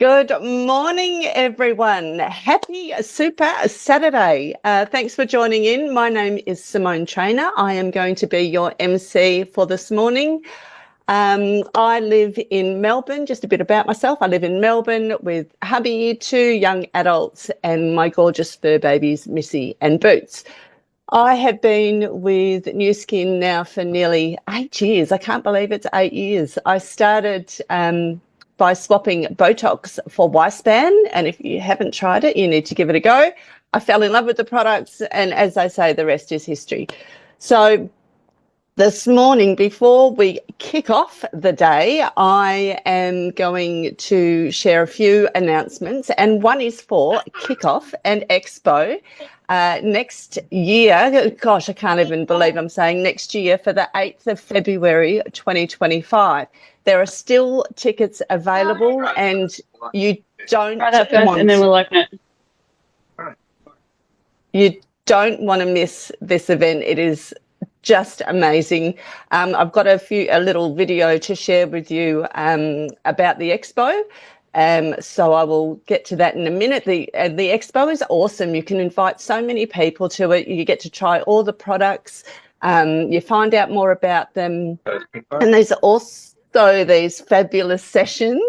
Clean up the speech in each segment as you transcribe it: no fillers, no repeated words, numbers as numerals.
Good morning, everyone. Happy Super Saturday. Thanks for joining in. My name is Simone Trainer. I am going to be your MC for this morning. I live in Melbourne. Just a bit about myself. I live in Melbourne with hubby, 2 young adults, and my gorgeous fur babies, Missy and Boots. I have been with NuSkin now for nearly 8 years. I can't believe it's 8 years. I started by swapping Botox for Wispan, and if you haven't tried it, you need to give it a go. I fell in love with the products, and as they say, the rest is history. So this morning, before we kick off the day, I am going to share a few announcements, and one is for Kickoff and Expo next year. Gosh, I can't even believe I'm saying next year, for the 8th of February 2025. There are still tickets available, and you don't and then we'll open it. You don't want to miss this event. It is just amazing. I've got a little video to share with you about the expo. So I will get to that in a minute. The expo is awesome. You can invite so many people to it. You get to try all the products. You find out more about them. And there's also these fabulous sessions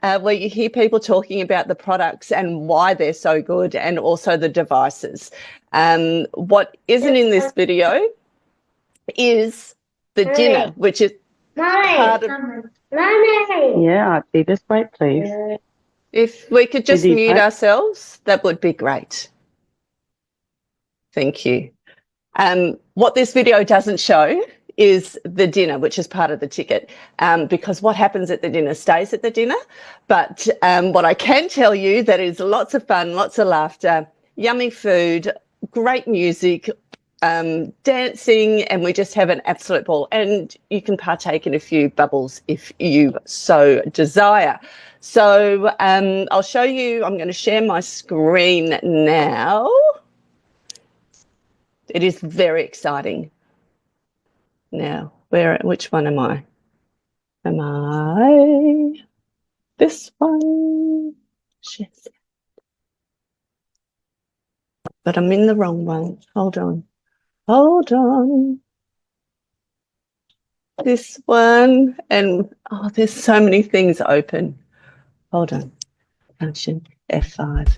where you hear people talking about the products and why they're so good, and also the devices. What isn't in this video is the dinner, which is part of... Yeah, be this way, please. If we could just mute ourselves, that would be great. Thank you. What this video doesn't show is the dinner, which is part of the ticket, because what happens at the dinner stays at the dinner. But what I can tell you, that is lots of fun, lots of laughter, yummy food, great music, dancing, and we just have an absolute ball. And you can partake in a few bubbles if you so desire. So I'll show you. I'm going to share my screen now. It is very exciting. Now, which one am I? Am I this one? Yes. But I'm in the wrong one. Hold on. Hold on. This one, and oh, there's so many things open. Hold on. Function F5.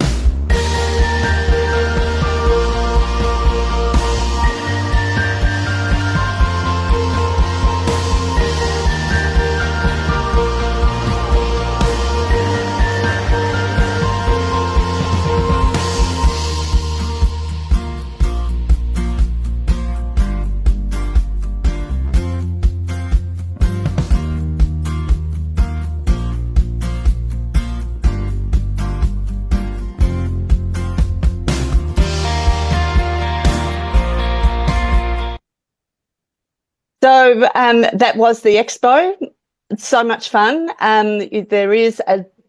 So that was the expo. It's so much fun. There is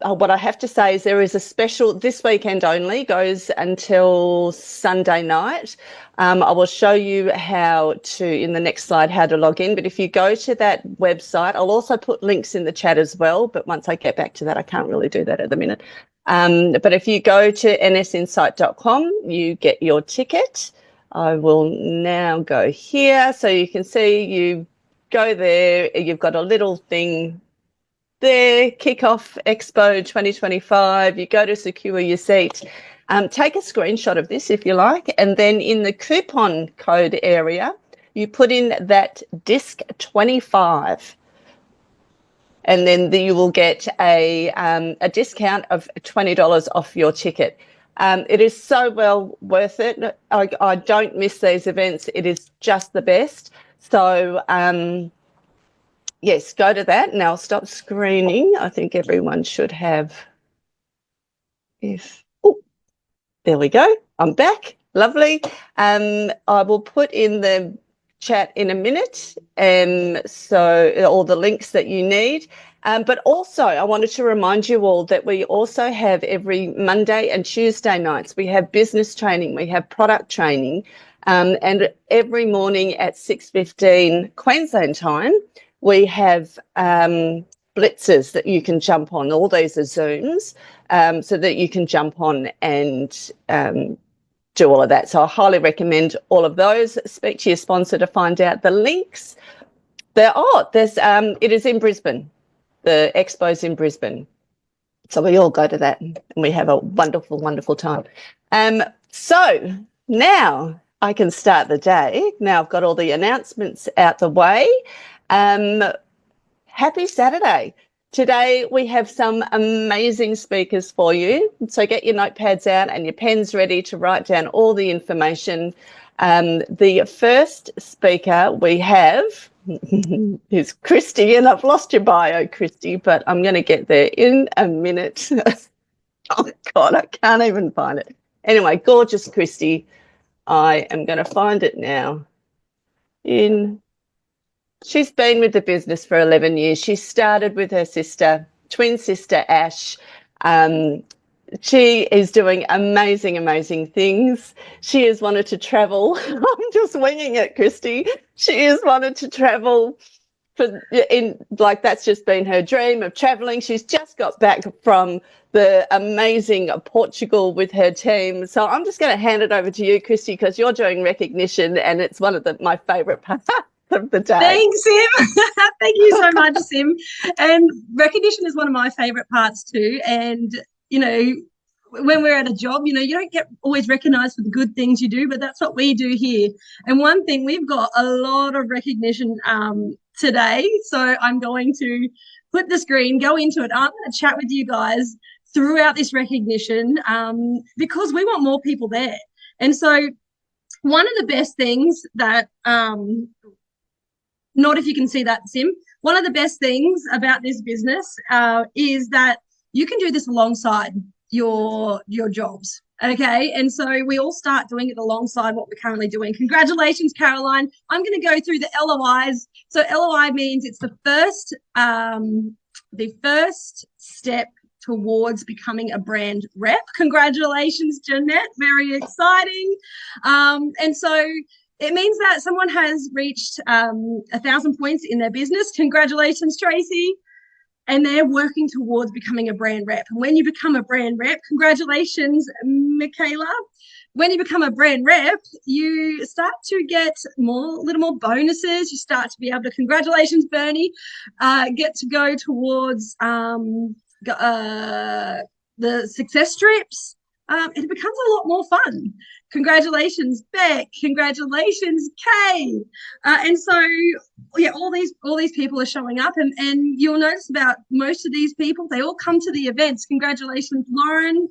what I have to say is there is a special this weekend only, goes until Sunday night. I will show you how to, in the next slide, how to log in. But if you go to that website, I'll also put links in the chat as well. But once I get back to that, I can't really do that at the minute. But if you go to nsinsight.com, you get your ticket. I will now go here, so you can see, you go there, you've got a little thing there, Kickoff Expo 2025. You go to secure your seat. Take a screenshot of this if you like, and then in the coupon code area, you put in that disc 25, and then you will get a discount of $20 off your ticket. It is so well worth it. I don't miss these events. It is just the best. So, yes, go to that. Now I'll stop screening. I think everyone should have. There we go. I'm back. Lovely. I will put in the chat in a minute, so all the links that you need. But also, I wanted to remind you all that we also have every Monday and Tuesday nights, we have business training, we have product training, and every morning at 6:15 Queensland time, we have blitzes that you can jump on. All those are Zooms, so that you can jump on and do all of that. So I highly recommend all of those. Speak to your sponsor to find out the links. It is in Brisbane. The expo's in Brisbane. So we all go to that and we have a wonderful, wonderful time. So now I can start the day. Now I've got all the announcements out the way. Happy Saturday. Today we have some amazing speakers for you. So get your notepads out and your pens ready to write down all the information. The first speaker we have is Christy, and I've lost your bio, Christy, but I'm going to get there in a minute. Oh, God, I can't even find it. Anyway, gorgeous Christy. I am going to find it now. She's been with the business for 11 years. She started with her sister, twin sister, Ash. She is doing amazing, amazing things. She has wanted to travel. I'm just winging it, Christy. She has wanted to travel that's just been her dream of traveling. She's just got back from the amazing Portugal with her team. So I'm just going to hand it over to you, Christy, because you're doing recognition and it's one of my favourite parts of the day. Thanks, Sim. Thank you so much, Sim. And recognition is one of my favourite parts too. And, you know, when we're at a job, you know, you don't get always recognised for the good things you do, but that's what we do here. And one thing, we've got a lot of recognition today. So I'm going to put the screen, go into it. I'm going to chat with you guys throughout this recognition because we want more people there. And so one of the best things that, not if you can see that, Sim, one of the best things about this business is that you can do this alongside your jobs, okay? And so we all start doing it alongside what we're currently doing. Congratulations, Caroline. I'm going to go through the LOIs. So LOI means it's the first step towards becoming a brand rep. Congratulations, Jeanette. Very exciting. And so it means that someone has reached 1,000 points in their business. Congratulations, Tracy. And they're working towards becoming a brand rep. And when you become a brand rep, congratulations, Michaela. When you become a brand rep, you start to get little more bonuses. You start to be able to, congratulations, Bernie, get to go towards the success strips. It becomes a lot more fun. Congratulations, Beck. Congratulations, Kay. And so, yeah, all these people are showing up, and you'll notice about most of these people, they all come to the events. Congratulations, Lauren,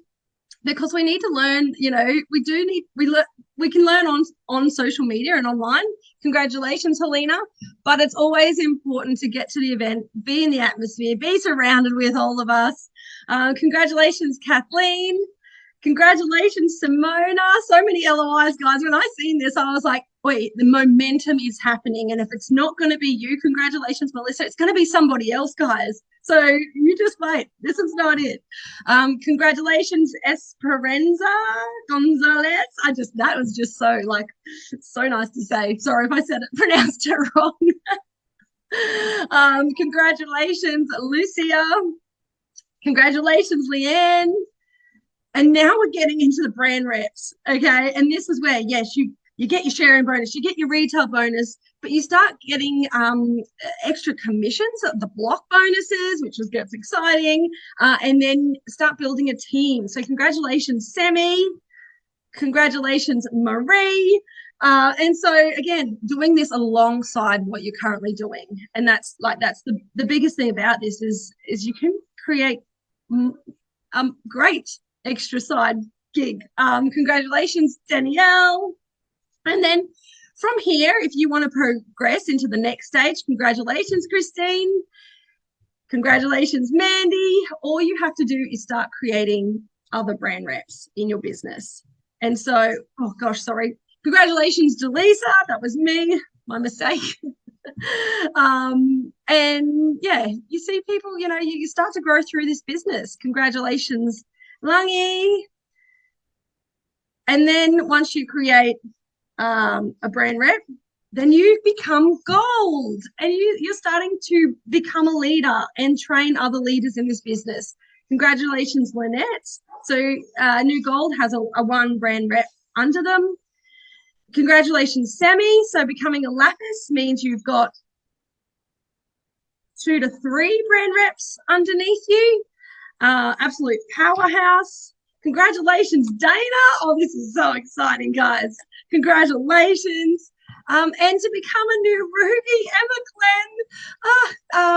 because we need to learn. You know, we can learn on social media and online. Congratulations, Helena. But it's always important to get to the event, be in the atmosphere, be surrounded with all of us. Congratulations, Kathleen. Congratulations, Simona. So many LOIs, guys. When I seen this, I was like, wait, the momentum is happening. And if it's not going to be you, congratulations, Melissa, it's going to be somebody else, guys. So you just wait. This is not it. Congratulations, Esperanza Gonzalez. That was just so nice to say. Sorry if I pronounced it wrong. Congratulations, Lucia. Congratulations, Leanne. And now we're getting into the brand reps, okay? And this is where, yes, you get your sharing bonus, you get your retail bonus, but you start getting extra commissions, the block bonuses, which gets exciting, and then start building a team. So congratulations, Sammy. Congratulations, Marie. And so, again, doing this alongside what you're currently doing. And that's the biggest thing about this is you can create great extra side gig. Congratulations, Danielle. And then from here, if you want to progress into the next stage, congratulations, Christine. Congratulations, Mandy. All you have to do is start creating other brand reps in your business. And so, oh gosh, sorry. Congratulations, Delisa. That was me, my mistake. And yeah, you see people, you know, you start to grow through this business. Congratulations, Lungy. And then once you create a brand rep, then you become gold, and you're starting to become a leader and train other leaders in this business. Congratulations, Lynette. So New Gold has a one brand rep under them. Congratulations, Sammy. So becoming a lapis means you've got 2 to 3 brand reps underneath you. Absolute powerhouse. Congratulations, Dana. Oh, this is so exciting, guys. Congratulations. And to become a new Ruby, Emma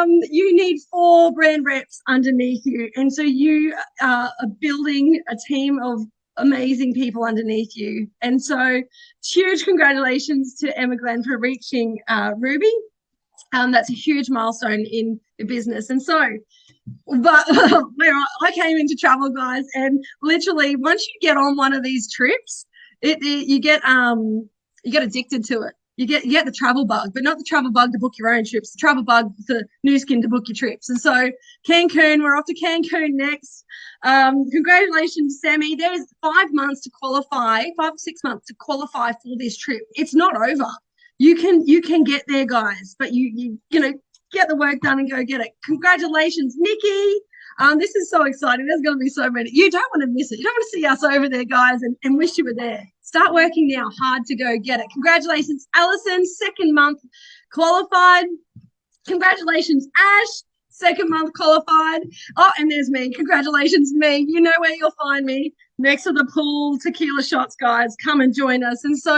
Glenn, you need 4 brand reps underneath you. And so you are building a team of amazing people underneath you. And so huge congratulations to Emma Glenn for reaching Ruby. That's a huge milestone in the business. And so, but where I came into travel, guys, and literally once you get on one of these trips, you get addicted to it. You get the travel bug, but not the travel bug to book your own trips, the travel bug for NuSkin to book your trips. And so Cancun, we're off to Cancun next. Congratulations, Sammy. There's 5 months to qualify, 5 or 6 months to qualify for this trip. It's not over. You can get there, guys, but you know, get the work done and go get it. Congratulations, Nikki. This is so exciting. There's going to be so many. You don't want to miss it. You don't want to see us over there, guys, and wish you were there. Start working now hard to go get it. Congratulations, Alison, 2nd month qualified. Congratulations, Ash, 2nd month qualified. Oh, and there's me. Congratulations, me. You know where you'll find me. Next to the pool, tequila shots, guys. Come and join us. And so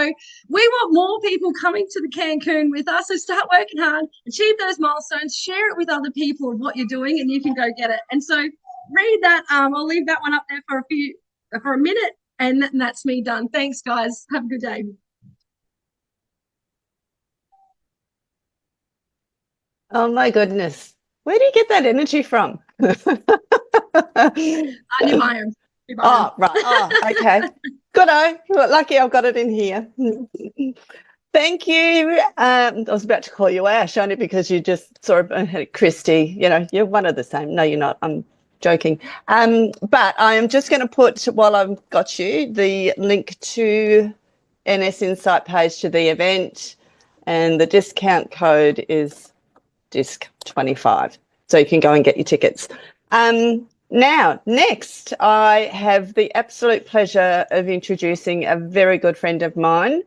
we want more people coming to the Cancun with us. So start working hard, achieve those milestones, share it with other people of what you're doing, and you can go get it. And so read that. I'll leave that one up there for a minute, and that's me done. Thanks, guys. Have a good day. Oh my goodness. Where do you get that energy from? New Byron. Oh, right. Oh, okay. Good. Lucky I've got it in here. Thank you. I was about to call you Ash, only because you just saw Christy. You know, you're one of the same. No, you're not. I'm joking. But I am just going to put, while I've got you, the link to NS Insight page to the event, and the discount code is DISC25. So you can go and get your tickets. Now, next, I have the absolute pleasure of introducing a very good friend of mine.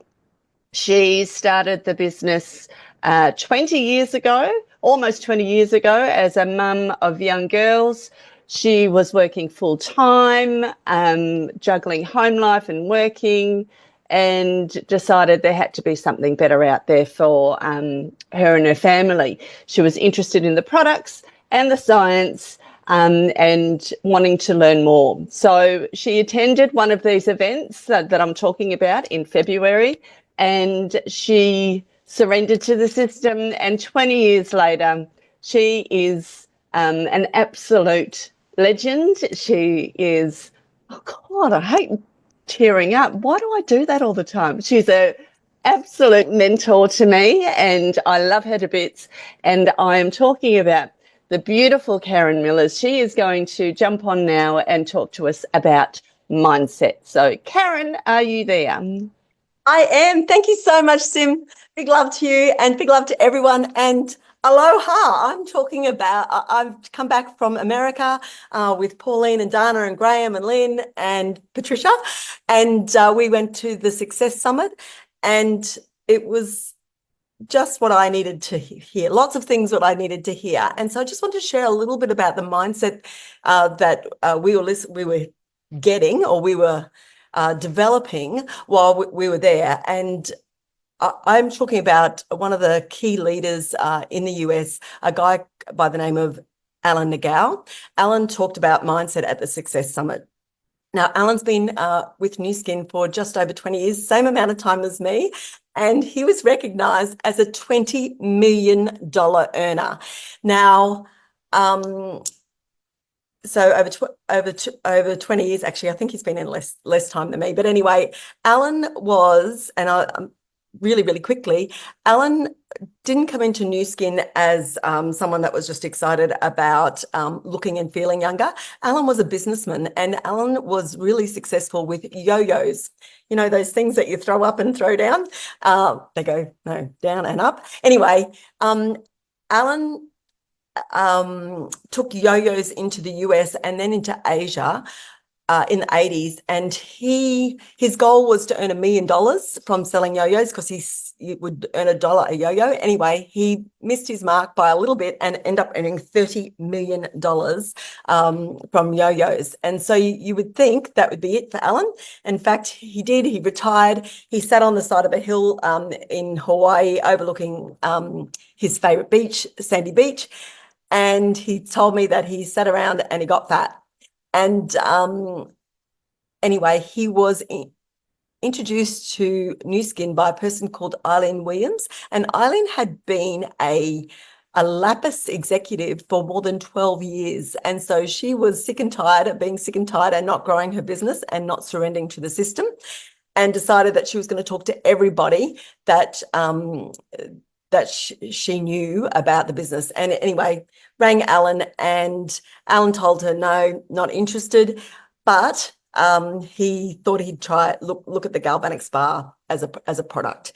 She started the business 20 years ago, almost 20 years ago, as a mum of young girls. She was working full-time, juggling home life and working, and decided there had to be something better out there for her and her family. She was interested in the products and the science, and wanting to learn more. So she attended one of these events that I'm talking about in February, and she surrendered to the system. And 20 years later, she is an absolute legend. She is, oh God, I hate tearing up. Why do I do that all the time? She's an absolute mentor to me, and I love her to bits. And I am talking about the beautiful Karen Millers. She is going to jump on now and talk to us about mindset. So, Karen, are you there? I am. Thank you so much, Sim. Big love to you and big love to everyone. And aloha. I've come back from America with Pauline and Dana and Graham and Lynn and Patricia. And we went to the Success Summit, and it was just what I needed to hear, lots of things what I needed to hear. And so I just want to share a little bit about the mindset that we were getting, or we were developing while we were there. And I'm talking about one of the key leaders in the US, a guy by the name of Alan Nagel. Alan talked about mindset at the Success Summit. Now, Alan's been with NuSkin for just over 20 years, same amount of time as me, and he was recognised as a $20 million earner. Now, so over 20 years, actually, I think he's been in less time than me. But anyway, Alan was, and really, really quickly, Alan didn't come into NuSkin as someone that was just excited about looking and feeling younger. Alan was a businessman, and Alan was really successful with yo-yos. You know, those things that you throw up and throw down. They go, no, down and up. Anyway, Alan took yo-yos into the US and then into Asia in the 80s, and his goal was to earn $1 million from selling yo-yos, because he would earn $1 a yo-yo. Anyway, he missed his mark by a little bit and ended up earning $30 million from yo-yos. And so you would think that would be it for Alan. In fact, he did. He retired. He sat on the side of a hill in Hawaii overlooking his favorite beach, Sandy Beach. And he told me that he sat around and he got fat. And anyway, he was introduced to NuSkin by a person called Eileen Williams. And Eileen had been a Lapis executive for more than 12 years. And so she was sick and tired of being sick and tired and not growing her business and not surrendering to the system, and decided that she was going to talk to everybody that she knew about the business. And anyway, rang Alan, and Alan told her, no, not interested. But he thought he'd try look at the galvanic spa as a product.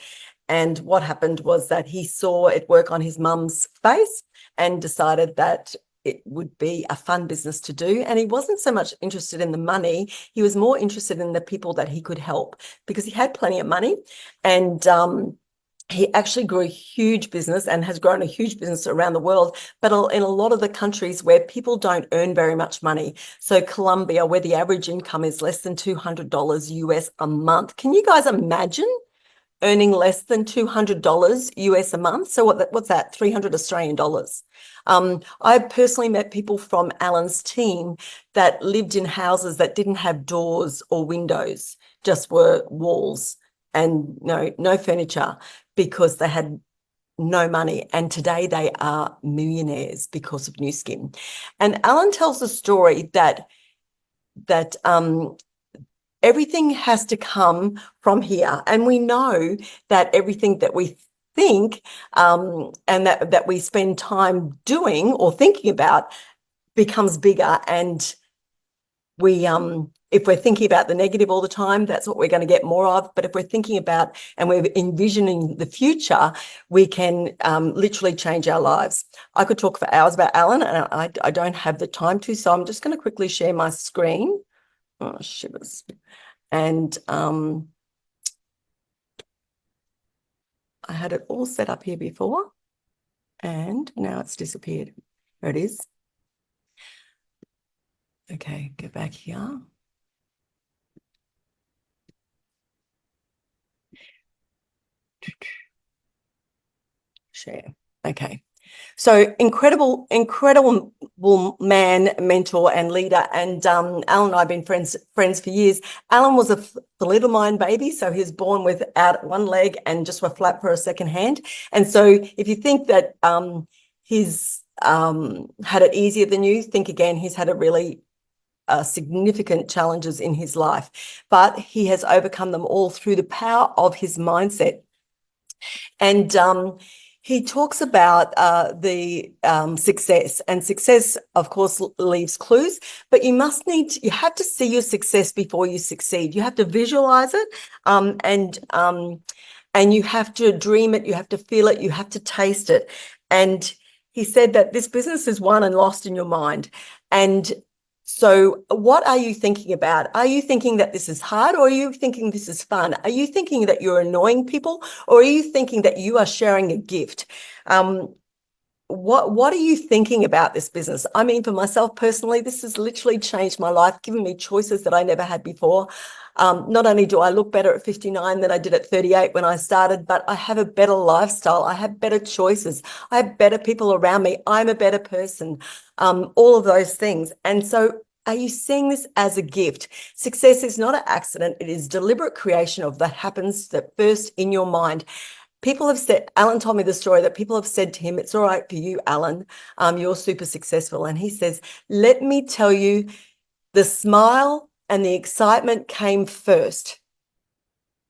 And what happened was that he saw it work on his mum's face and decided that it would be a fun business to do. And he wasn't so much interested in the money. He was more interested in the people that he could help, because he had plenty of money. And he actually grew a huge business and has grown a huge business around the world, but in a lot of the countries where people don't earn very much money. So Colombia, where the average income is less than $200 US a month. Can you guys imagine earning less than $200 US a month? So what's that? 300 Australian dollars. I personally met people from Alan's team that lived in houses that didn't have doors or windows, just were walls and no furniture, because they had no money. And today they are millionaires because of NuSkin. And Alan tells the story that everything has to come from here. And we know that everything that we think and that we spend time doing or thinking about becomes bigger. And we if we're thinking about the negative all the time, that's what we're going to get more of. But if we're thinking about and we're envisioning the future, we can literally change our lives. I could talk for hours about Alan, and I don't have the time to, so I'm just going to quickly share my screen. Oh, shivers. And I had it all set up here before, and now it's disappeared. There it is. Okay, go back here. Share. Okay. So incredible man, mentor and leader. And Alan and I have been friends for years. Alan was a thalidomide baby. So he was born without one leg and just a flap for a second hand. And so if you think that he's had it easier than you, think again, he's had a really significant challenges in his life, but he has overcome them all through the power of his mindset. And he talks about the success, and success, of course, leaves clues, but you have to see your success before you succeed. You have to visualize it, and you have to dream it, you have to feel it, you have to taste it. And he said that this business is won and lost in your mind. And so what are you thinking about? Are you thinking that this is hard, or are you thinking this is fun? Are you thinking that you're annoying people, or are you thinking that you are sharing a gift? What are you thinking about this business? I mean, for myself personally, this has literally changed my life, given me choices that I never had before. Not only do I look better at 59 than I did at 38 when I started, but I have a better lifestyle. I have better choices. I have better people around me. I'm a better person. All of those things. And so are you seeing this as a gift? Success is not an accident. It is deliberate creation of that happens that first in your mind. People have said, Alan told me the story that people have said to him, it's all right for you, Alan. You're super successful. And he says, let me tell you, the smile and the excitement came first.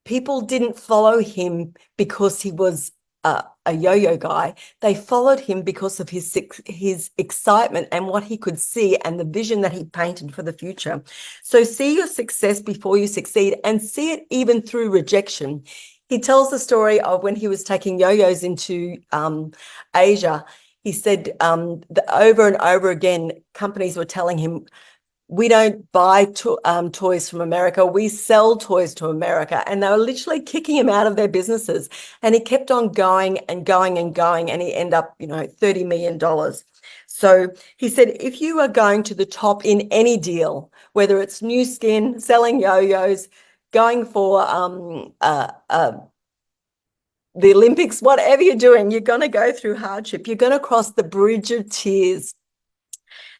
people didn't follow him because he was a yo-yo guy. They followed him because of his excitement and what he could see and the vision that he painted for the future. So see your success before you succeed, and see it even through rejection. He tells the story of when he was taking yo-yos into Asia. He said over and over again, companies were telling him, we don't buy toys from America. We sell toys to America. And they were literally kicking him out of their businesses. And he kept on going and going and going. And he ended up, $30 million. So he said, if you are going to the top in any deal, whether it's NuSkin, selling yo-yos, going for the Olympics, whatever you're doing, you're going to go through hardship. You're going to cross the bridge of tears.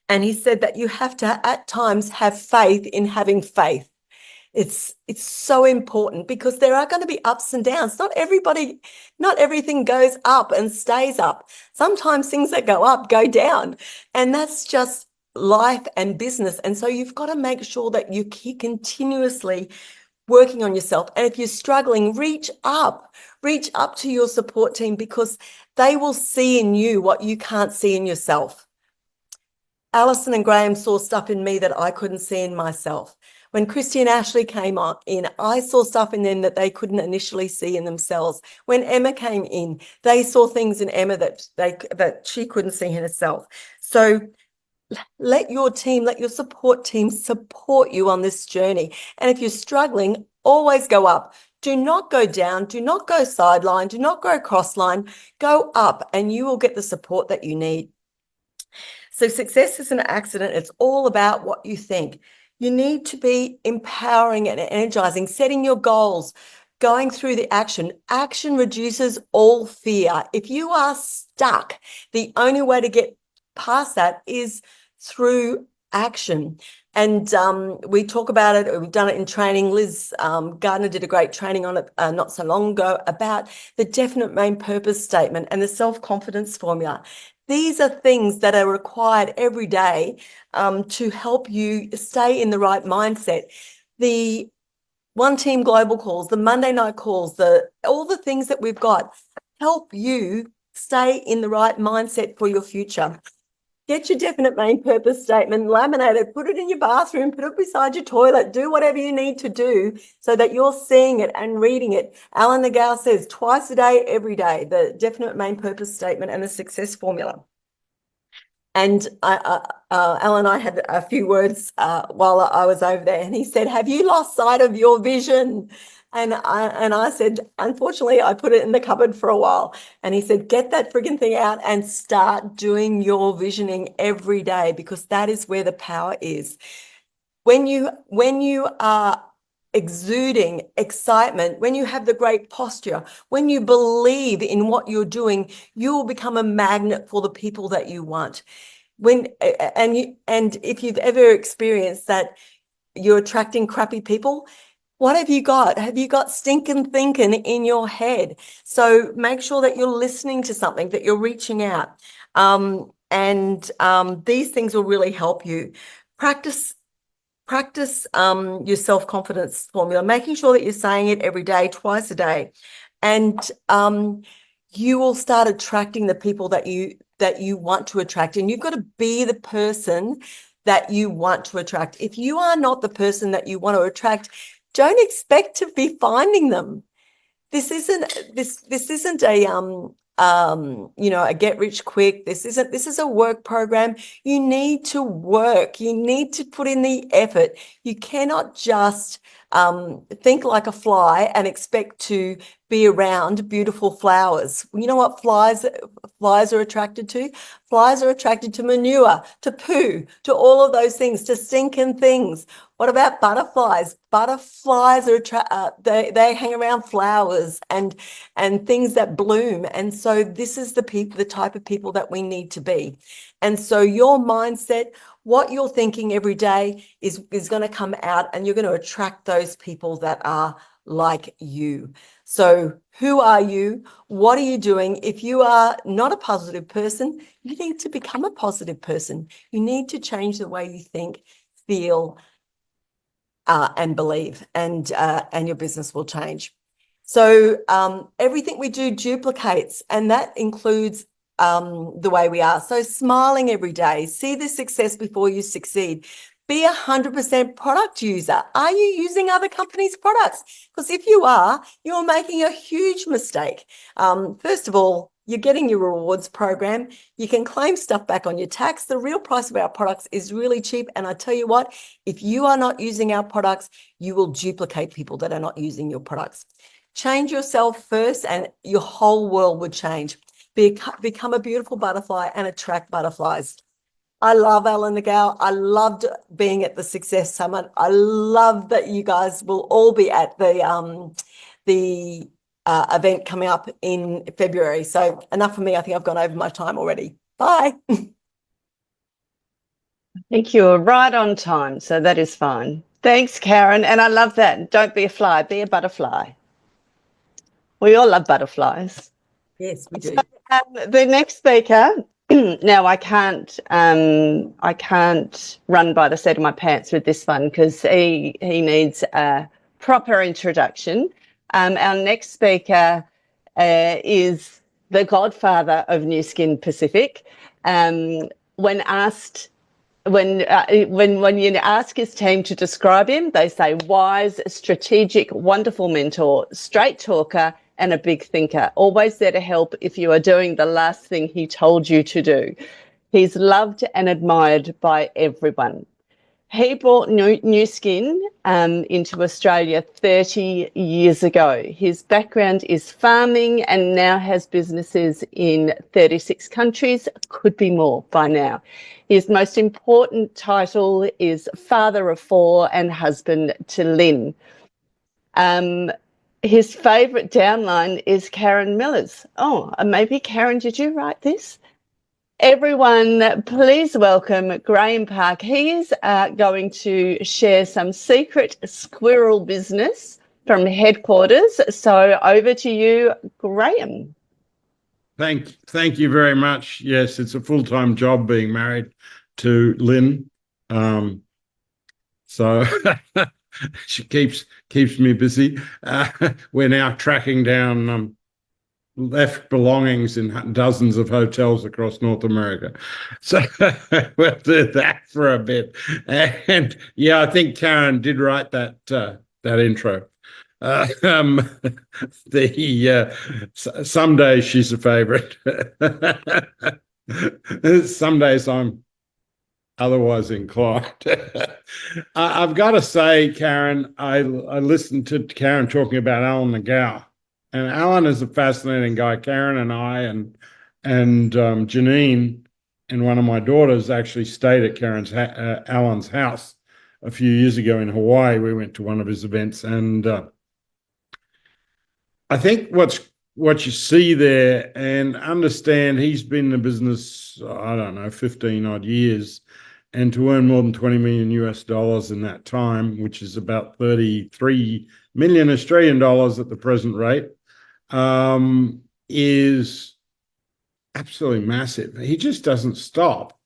And he said that you have to, at times, have faith in having faith. It's so important, because there are going to be ups and downs. Not everything goes up and stays up. Sometimes things that go up go down, and that's just life and business. And so you've got to make sure that you keep continuously working on yourself. And if you're struggling, reach up to your support team, because they will see in you what you can't see in yourself. Alison and Graham saw stuff in me that I couldn't see in myself. When Christy and Ashley came in, I saw stuff in them that they couldn't initially see in themselves. When Emma came in, they saw things in Emma that she couldn't see in herself. So let your support team support you on this journey. And if you're struggling, always go up. Do not go down. Do not go sideline. Do not go crossline. Go up, and you will get the support that you need. So success is an accident. It's all about what you think. You need to be empowering and energizing, setting your goals, going through the action. Action reduces all fear. If you are stuck, the only way to get past that is through action. And we talk about it. We've done it in training. Liz Gardner did a great training on it not so long ago about the definite main purpose statement and the self-confidence formula. These are things that are required every day to help you stay in the right mindset. The One Team Global calls, the Monday night calls, all the things that we've got help you stay in the right mindset for your future. Get your definite main purpose statement, laminate it, put it in your bathroom, put it beside your toilet, do whatever you need to do so that you're seeing it and reading it. Alan Nagel says twice a day, every day, the definite main purpose statement and the success formula. And Alan and I had a few words while I was over there, and he said, have you lost sight of your vision? And I said, unfortunately, I put it in the cupboard for a while. And he said, get that frigging thing out and start doing your visioning every day, because that is where the power is. When you are exuding excitement, when you have the great posture, when you believe in what you're doing, you will become a magnet for the people that you want. And if you've ever experienced that you're attracting crappy people, what have you got? Have you got stinking thinking in your head? So make sure that you're listening to something, that you're reaching out. These things will really help you. Practice your self-confidence formula, making sure that you're saying it every day, twice a day. And you will start attracting the people that you want to attract. And you've got to be the person that you want to attract. If you are not the person that you want to attract, don't expect to be finding them. This isn't a get rich quick. This is a work program. You need to work. You need to put in the effort. You cannot just think like a fly and expect to be around beautiful flowers. You know what flies are attracted to? Flies are attracted to manure, to poo, to all of those things, to stinking things. What about butterflies? Butterflies are they hang around flowers and things that bloom. And so this is the type of people that we need to be. And so your mindset, what you're thinking every day is going to come out, and you're going to attract those people that are like you. So who are you? What are you doing? If you are not a positive person, you need to become a positive person. You need to change the way you think, feel, and believe, and your business will change. So everything we do duplicates, and that includes the way we are. So smiling every day, see the success before you succeed. Be 100% product user. Are you using other companies' products? Because if you are, you're making a huge mistake. First of all, you're getting your rewards program. You can claim stuff back on your tax. The real price of our products is really cheap. And I tell you what, if you are not using our products, you will duplicate people that are not using your products. Change yourself first and your whole world would change. Become a beautiful butterfly and attract butterflies. I love Alan Nagel. I loved being at the Success Summit. I love that you guys will all be at the event coming up in February. So enough for me. I think I've gone over my time already. Bye. I think you're right on time, so that is fine. Thanks, Karen. And I love that. Don't be a fly, be a butterfly. We all love butterflies. Yes, we do. So, the next speaker, now I can't run by the seat of my pants with this one because he needs a proper introduction. Our next speaker is the godfather of NuSkin Pacific. When you ask his team to describe him, they say wise, strategic, wonderful mentor, straight talker, and a big thinker, always there to help if you are doing the last thing he told you to do. He's loved and admired by everyone. He brought NuSkin into Australia 30 years ago. His background is farming and now has businesses in 36 countries, could be more by now. His most important title is father of 4 and husband to Lynn. His favourite downline is Karen Miller's. Oh, maybe Karen, did you write this? Everyone, please welcome Graham Park. He is going to share some secret squirrel business from headquarters. So over to you, Graham. Thank you very much. Yes, it's a full-time job being married to Lynn. So she keeps me busy. We're now tracking down left belongings in dozens of hotels across North America. So we'll do that for a bit. And yeah, I think Karen did write that intro. Some days she's a favorite. Some days I'm otherwise inclined. I've got to say, Karen, I listened to Karen talking about Alan Nagel. And Alan is a fascinating guy. Karen and I and Janine and one of my daughters actually stayed at Alan's house a few years ago in Hawaii. We went to one of his events, and I think what you see there and understand, he's been in the business, I don't know, 15 odd years, and to earn more than 20 million US dollars in that time, which is about 33 million Australian dollars at the present rate, is absolutely massive. He just doesn't stop.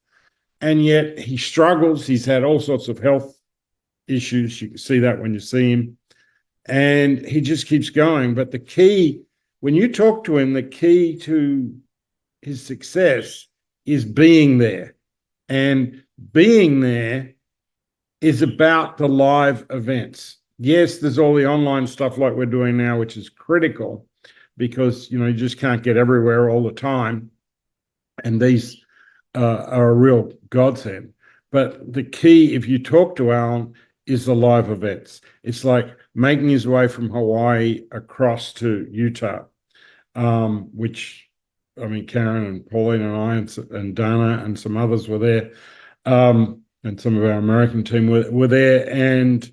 And yet he struggles. He's had all sorts of health issues. You can see that when you see him. And he just keeps going. But the key, when you talk to him, the key to his success is being there. And being there is about the live events. Yes, there's all the online stuff like we're doing now, which is critical because, you just can't get everywhere all the time. And these are a real godsend. But the key, if you talk to Alan, is the live events. It's like making his way from Hawaii across to Utah, which, I mean, Karen and Pauline and I and Dana and some others were there, and some of our American team were there. And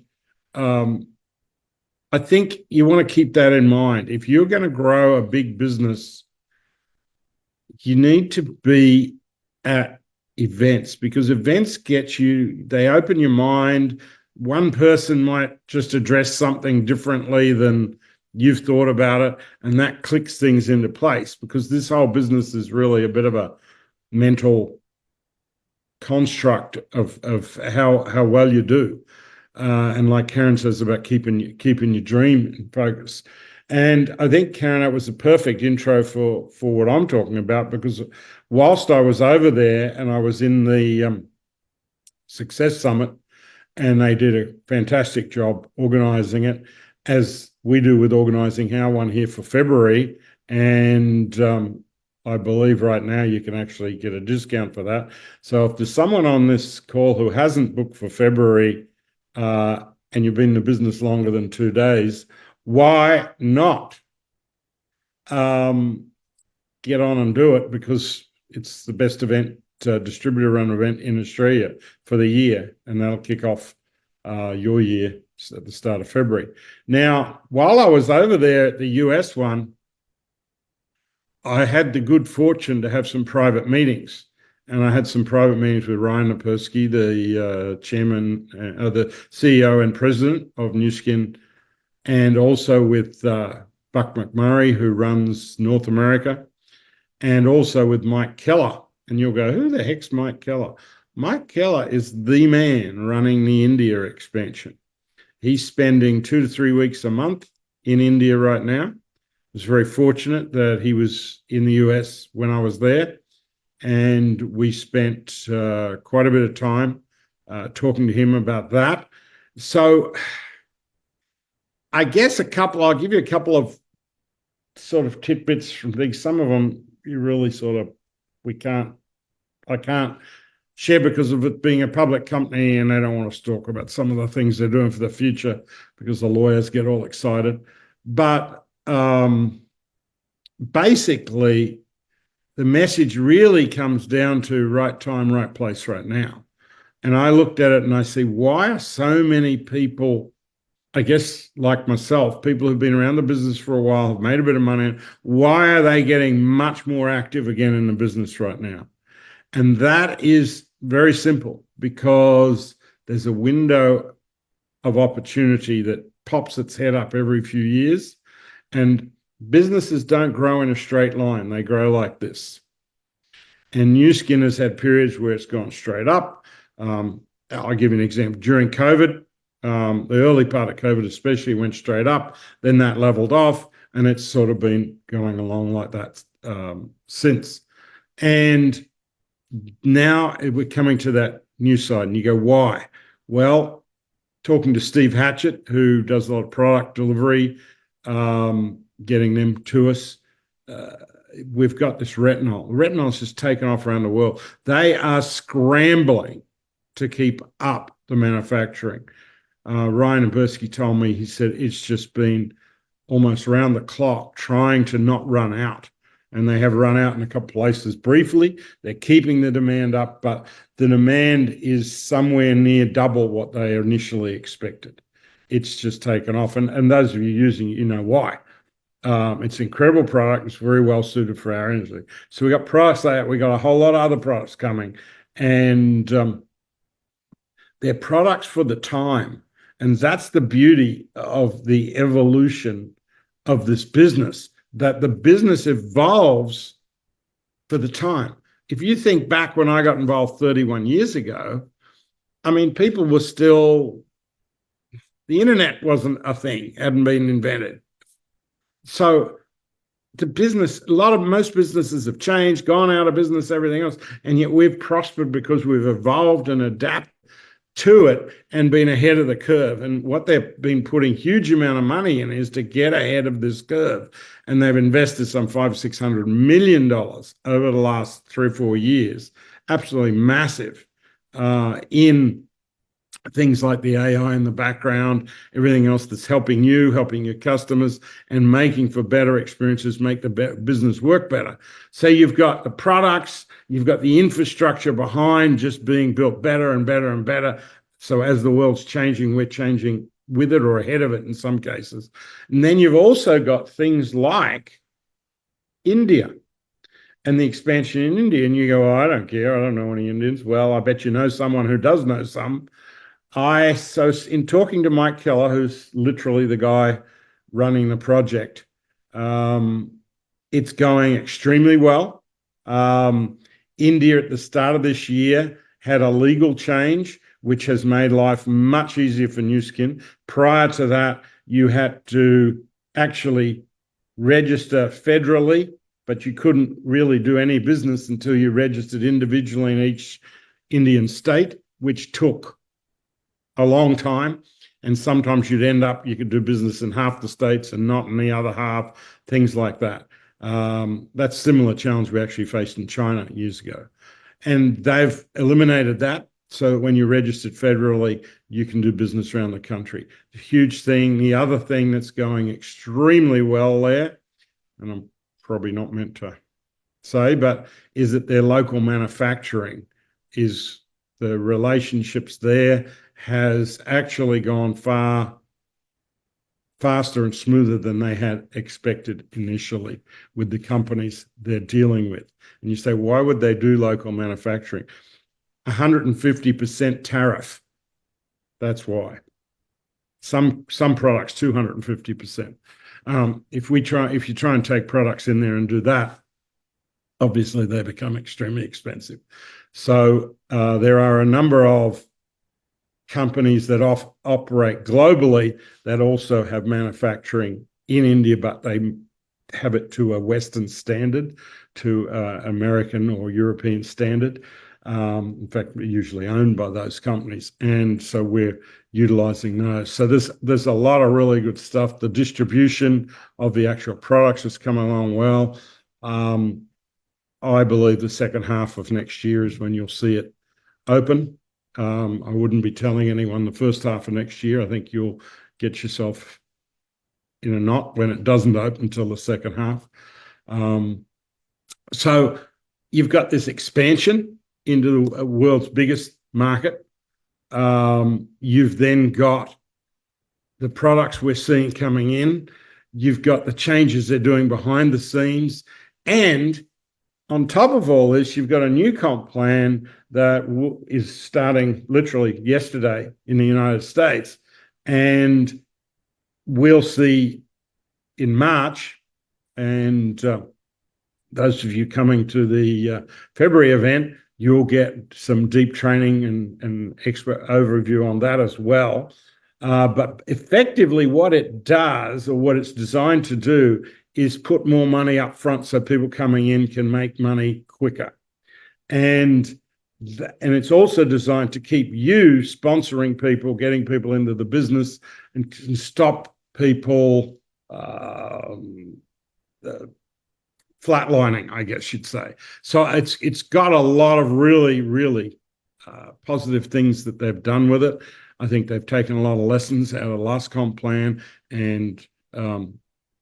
I think you want to keep that in mind. If you're going to grow a big business, you need to be at events, because events they open your mind. One person might just address something differently than you've thought about it, and that clicks things into place, because this whole business is really a bit of a mental construct of how well you do. and like Karen says about keeping your dream in focus. And I think, Karen, that was a perfect intro for what I'm talking about, because whilst I was over there and I was in the Success Summit, and they did a fantastic job organising it, as we do with organising our one here for February. And I believe right now you can actually get a discount for that. So if there's someone on this call who hasn't booked for February and you've been in the business longer than 2 days, why not get on and do it? Because it's the best event, distributor-run event in Australia for the year, and that'll kick off your year at the start of February. Now, while I was over there at the US one, I had the good fortune to have some private meetings. And I had some private meetings with Ryan Napersky, the chairman, the CEO and president of NuSkin, and also with Buck McMurray, who runs North America, and also with Mike Keller. And you'll go, who the heck's Mike Keller? Mike Keller is the man running the India expansion. He's spending 2 to 3 weeks a month in India right now. I was very fortunate that he was in the US when I was there, and we spent quite a bit of time talking to him about that. So I guess I'll give you a couple of sort of tidbits from things. Some of them you really I can't share because of it being a public company, and they don't want us to talk about some of the things they're doing for the future because the lawyers get all excited. But basically, the message really comes down to right time, right place, right now. And I looked at it and I see, why are so many people, I guess like myself, people who've been around the business for a while, have made a bit of money, why are they getting much more active again in the business right now? And that is very simple, because there's a window of opportunity that pops its head up every few years, and businesses don't grow in a straight line. They grow like this. And NuSkin has had periods where it's gone straight up. I'll give you an example. During COVID, the early part of COVID especially went straight up, then that leveled off, and it's sort of been going along like that since. And now we're coming to that new side, and you go, why? Well, talking to Steve Hatchett, who does a lot of product delivery, getting them to us, we've got this retinol. Retinol's just taken off around the world. They are scrambling to keep up the manufacturing. Ryan Napersky told me, he said it's just been almost round the clock trying to not run out. And they have run out in a couple of places briefly. They're keeping the demand up, but the demand is somewhere near double what they initially expected. It's just taken off. And those of you using it, you know why. It's an incredible product. It's very well suited for our industry. So we got products like that. We got a whole lot of other products coming. And they're products for the time. And that's the beauty of the evolution of this business, that the business evolves for the time. If you think back when I got involved 31 years ago, I mean, people were still, the internet wasn't a thing, hadn't been invented. So the business, most businesses have changed, gone out of business, everything else, and yet we've prospered because we've evolved and adapted to it and been ahead of the curve. And what they've been putting huge amount of money in is to get ahead of this curve. And they've invested some $500-600 million over the last 3 or 4 years, absolutely massive, in things like the AI in the background, everything else that's helping you, helping your customers, and making for better experiences, make the business work better. So you've got the products, you've got the infrastructure behind just being built better and better and better. So as the world's changing, we're changing with it or ahead of it in some cases. And then you've also got things like India and the expansion in India. And you go, oh, I don't care, I don't know any Indians. Well, I bet you know someone who does know some. So in talking to Mike Keller, who's literally the guy running the project, it's going extremely well. India at the start of this year had a legal change which has made life much easier for NuSkin. Prior to that, you had to actually register federally, but you couldn't really do any business until you registered individually in each Indian state, which took a long time. And sometimes you'd end up, you could do business in half the states and not in the other half, things like that. That's a similar challenge we actually faced in China years ago. And they've eliminated that. So when you're registered federally, you can do business around the country. A huge thing. The other thing that's going extremely well there, and I'm probably not meant to say, but is that their local manufacturing is the relationships there has actually gone far faster and smoother than they had expected initially with the companies they're dealing with. And you say, why would they do local manufacturing? 150% tariff. That's why. Some products 250%. If you try and take products in there and do that, obviously they become extremely expensive. So there are a number of companies that operate globally that also have manufacturing in India, but they have it to a Western standard, to American or European standard. In fact, we're usually owned by those companies. And so we're utilizing those. So there's a lot of really good stuff. The distribution of the actual products has come along well. I believe the second half of next year is when you'll see it open. I wouldn't be telling anyone the first half of next year. I think you'll get yourself in a knot when it doesn't open until the second half. So you've got this expansion into the world's biggest market. You've then got the products we're seeing coming in. You've got the changes they're doing behind the scenes. And on top of all this, you've got a new comp plan that is starting literally yesterday in the United States. And we'll see in March, and those of you coming to the February event, you'll get some deep training and expert overview on that as well. But effectively what it does, or what it's designed to do, is put more money up front so people coming in can make money quicker. And it's also designed to keep you sponsoring people, getting people into the business, and can stop people flatlining, I guess you'd say. So it's got a lot of really, really positive things that they've done with it. I think they've taken a lot of lessons out of the last comp plan, and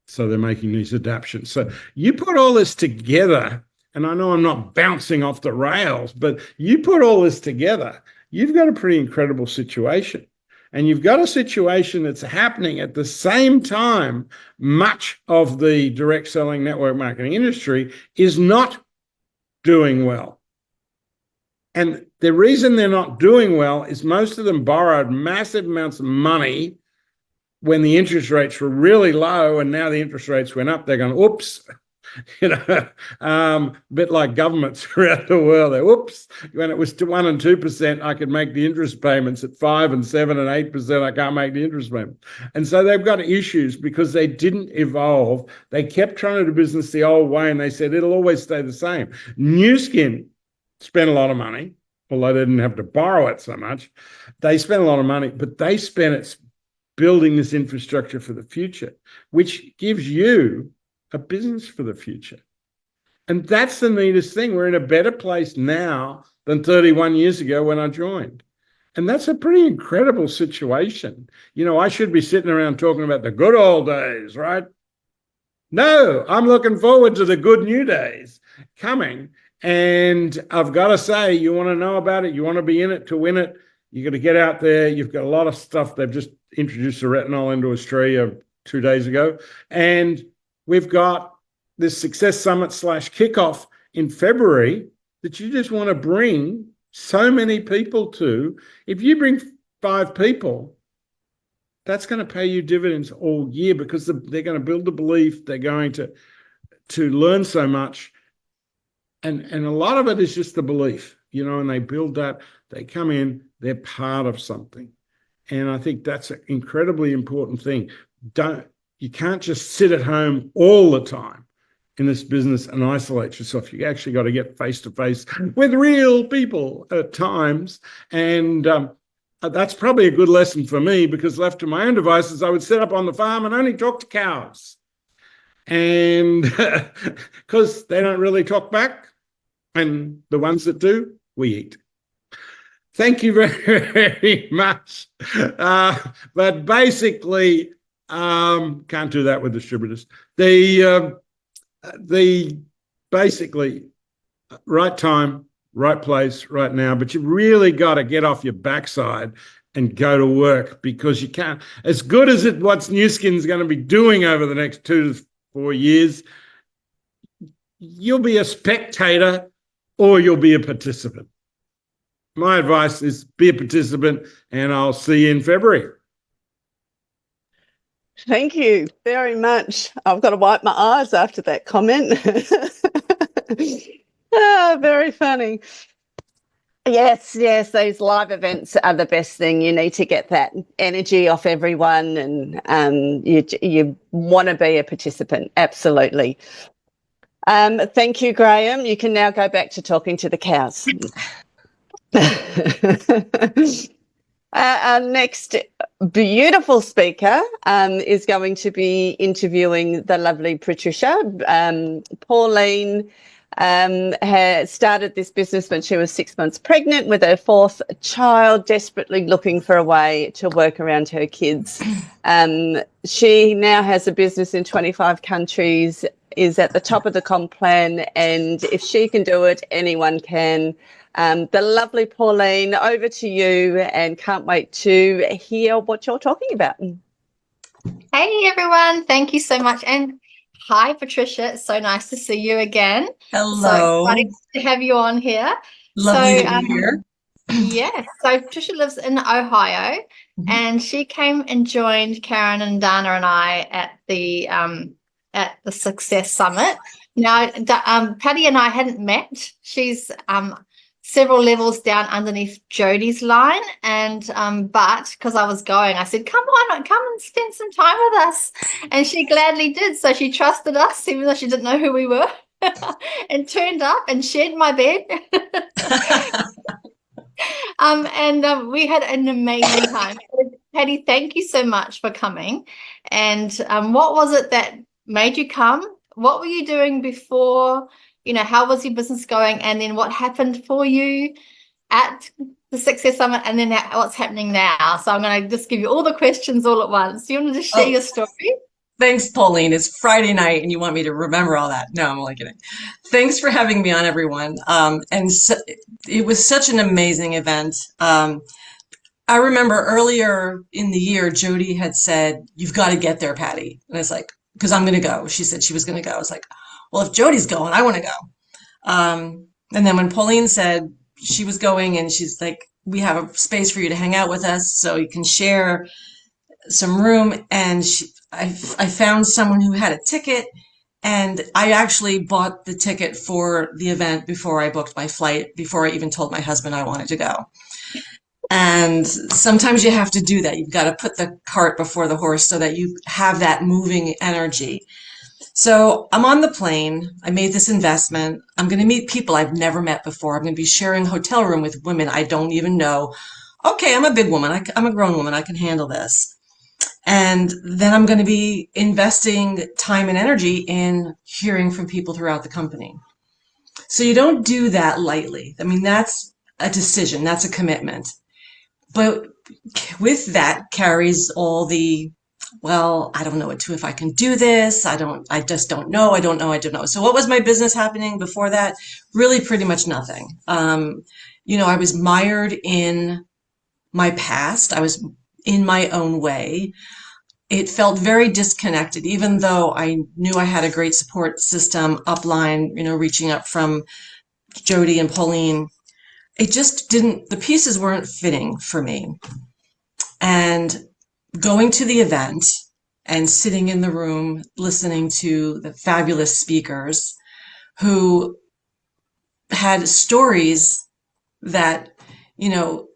so they're making these adaptations. So you put all this together, and I know I'm not bouncing off the rails, but you put all this together, you've got a pretty incredible situation. And you've got a situation that's happening at the same time much of the direct selling network marketing industry is not doing well. And the reason they're not doing well is most of them borrowed massive amounts of money when the interest rates were really low, and now the interest rates went up. They're going, oops, a bit like governments around the world. They, oops, when it was to 1% and 2%, I could make the interest payments. At 5% and 7% and 8%, I can't make the interest payment. And so they've got issues because they didn't evolve. They kept trying to do business the old way, and they said it'll always stay the same. NuSkin spent a lot of money, although they didn't have to borrow it so much. They spent a lot of money, but they spent it building this infrastructure for the future, which gives you a business for the future. And that's the neatest thing. We're in a better place now than 31 years ago when I joined. And that's a pretty incredible situation. You know, I should be sitting around talking about the good old days, right? No, I'm looking forward to the good new days coming. And I've got to say, you want to know about it, you want to be in it to win it, you got to get out there. You've got a lot of stuff. They've just introduced the retinol into Australia 2 days ago. And we've got this Success Summit / kickoff in February that you just want to bring so many people to. If you bring 5 people, that's going to pay you dividends all year, because they're going to build the belief. They're going to learn so much. And a lot of it is just the belief. you know, and they build that, they come in, they're part of something. And I think that's an incredibly important thing. You can't just sit at home all the time in this business and isolate yourself. You actually got to get face to face with real people at times. And that's probably a good lesson for me, because left to my own devices, I would sit up on the farm and only talk to cows. And because they don't really talk back, and the ones that do, we eat. Thank you very, very much. But basically, can't do that with distributors. The basically right time, right place, right now. But you really got to get off your backside and go to work, because you can't. As good as what NuSkin is going to be doing over the next 2 to 4 years, you'll be a spectator or you'll be a participant. My advice is be a participant, and I'll see you in February. Thank you very much. I've got to wipe my eyes after that comment. Very funny. Yes, these live events are the best thing. You need to get that energy off everyone, and you want to be a participant. Absolutely. Thank you, Graham. You can now go back to talking to the cows. Our next beautiful speaker is going to be interviewing the lovely Patricia. Pauline had started this business when she was 6 months pregnant with her 4th child, desperately looking for a way to work around her kids. She now has a business in 25 countries, is at the top of the comp plan, and if she can do it, anyone can. The lovely Pauline, over to you, and can't wait to hear what you're talking about. Hey everyone, thank you so much. And hi Patricia, it's so nice to see you again. Hello. So excited to have you on here. Lovely to be here. Yeah, so Patricia lives in Ohio, and she came and joined Karen and Dana and I at the Success Summit. Now, Patty and I hadn't met. She's several levels down underneath Jodie's line, and but because I was going, I said, come and spend some time with us, and she gladly did. So she trusted us, even though she didn't know who we were, and turned up and shared my bed. We had an amazing time. Patty, thank you so much for coming. And what was it that made you come? What were you doing before? You know, how was your business going? And then what happened for you at the Success Summit? And then what's happening now? So I'm going to just give you all the questions all at once. Do you want to just share your story? Thanks, Pauline. It's Friday night and you want me to remember all that. No, I'm only kidding. Thanks for having me on, everyone. It was such an amazing event. I remember earlier in the year, Jodie had said, you've got to get there, Patty. And it's like, because I'm going to go. She said she was going to go. I was like, well, if Jodie's going, I want to go. And then when Pauline said she was going, and she's like, we have a space for you to hang out with us so you can share some room. And I found someone who had a ticket, and I actually bought the ticket for the event before I booked my flight, before I even told my husband I wanted to go. And sometimes you have to do that. You've got to put the cart before the horse so that you have that moving energy. So I'm on the plane. I made this investment. I'm going to meet people I've never met before. I'm going to be sharing hotel room with women I don't even know. Okay, I'm a big woman. I'm a grown woman. I can handle this. And then I'm going to be investing time and energy in hearing from people throughout the company. So you don't do that lightly. I mean, that's a decision. That's a commitment. But with that carries all the, well, I don't know if I can do this. I just don't know. I don't know. So what was my business happening before that? Really pretty much nothing. You know, I was mired in my past. I was in my own way. It felt very disconnected, even though I knew I had a great support system upline, you know, reaching up from Jodie and Pauline. It just didn't, the pieces weren't fitting for me. And going to the event and sitting in the room, listening to the fabulous speakers who had stories that, you know,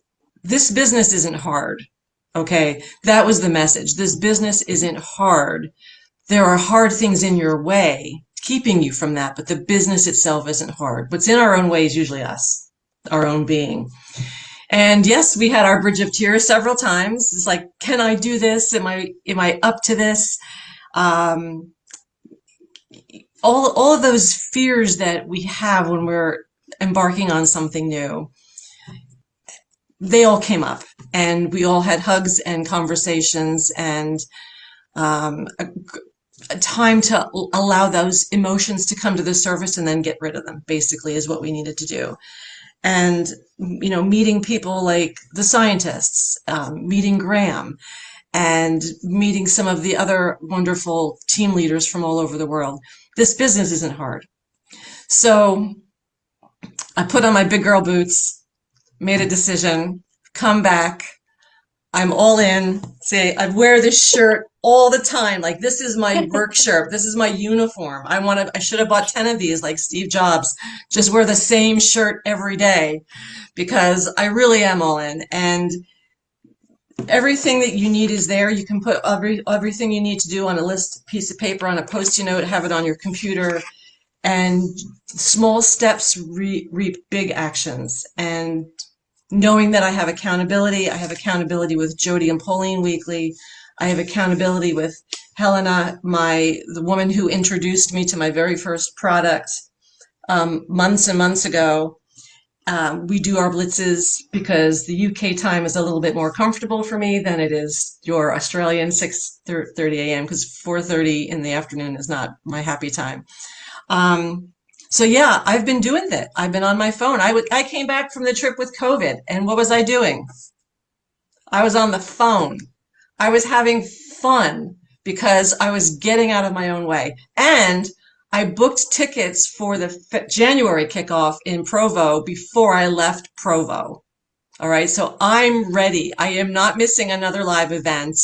this business isn't hard. Okay. That was the message. This business isn't hard. There are hard things in your way keeping you from that, but the business itself isn't hard. What's in our own way is usually us, our own being. And yes, we had our bridge of tears several times. It's like, can I do this? Am I up to this? All of those fears that we have when we're embarking on something new, they all came up, and we all had hugs and conversations and a time to allow those emotions to come to the surface and then get rid of them, basically, is what we needed to do. And, you know, meeting people like the scientists, meeting Graham, and meeting some of the other wonderful team leaders from all over the world. This business isn't hard. So I put on my big girl boots, made a decision, come back. I'm all in. Say, I wear this shirt all the time. Like, this is my work shirt. This is my uniform. I should have bought 10 of these like Steve Jobs. Just wear the same shirt every day, because I really am all in. And everything that you need is there. You can put everything you need to do on a piece of paper, on a Post-it note, have it on your computer. And small steps reap big actions. And knowing that I have accountability with Jody and Pauline weekly. I have accountability with Helena, the woman who introduced me to my very first product months and months ago. We do our blitzes because the UK time is a little bit more comfortable for me than it is your Australian 6:30 a.m. because 4:30 in the afternoon is not my happy time. So yeah, I've been doing that. I've been on my phone. I came back from the trip with COVID, and what was I doing? I was on the phone. I was having fun because I was getting out of my own way. And I booked tickets for the January kickoff in Provo before I left Provo. All right, so I'm ready. I am not missing another live event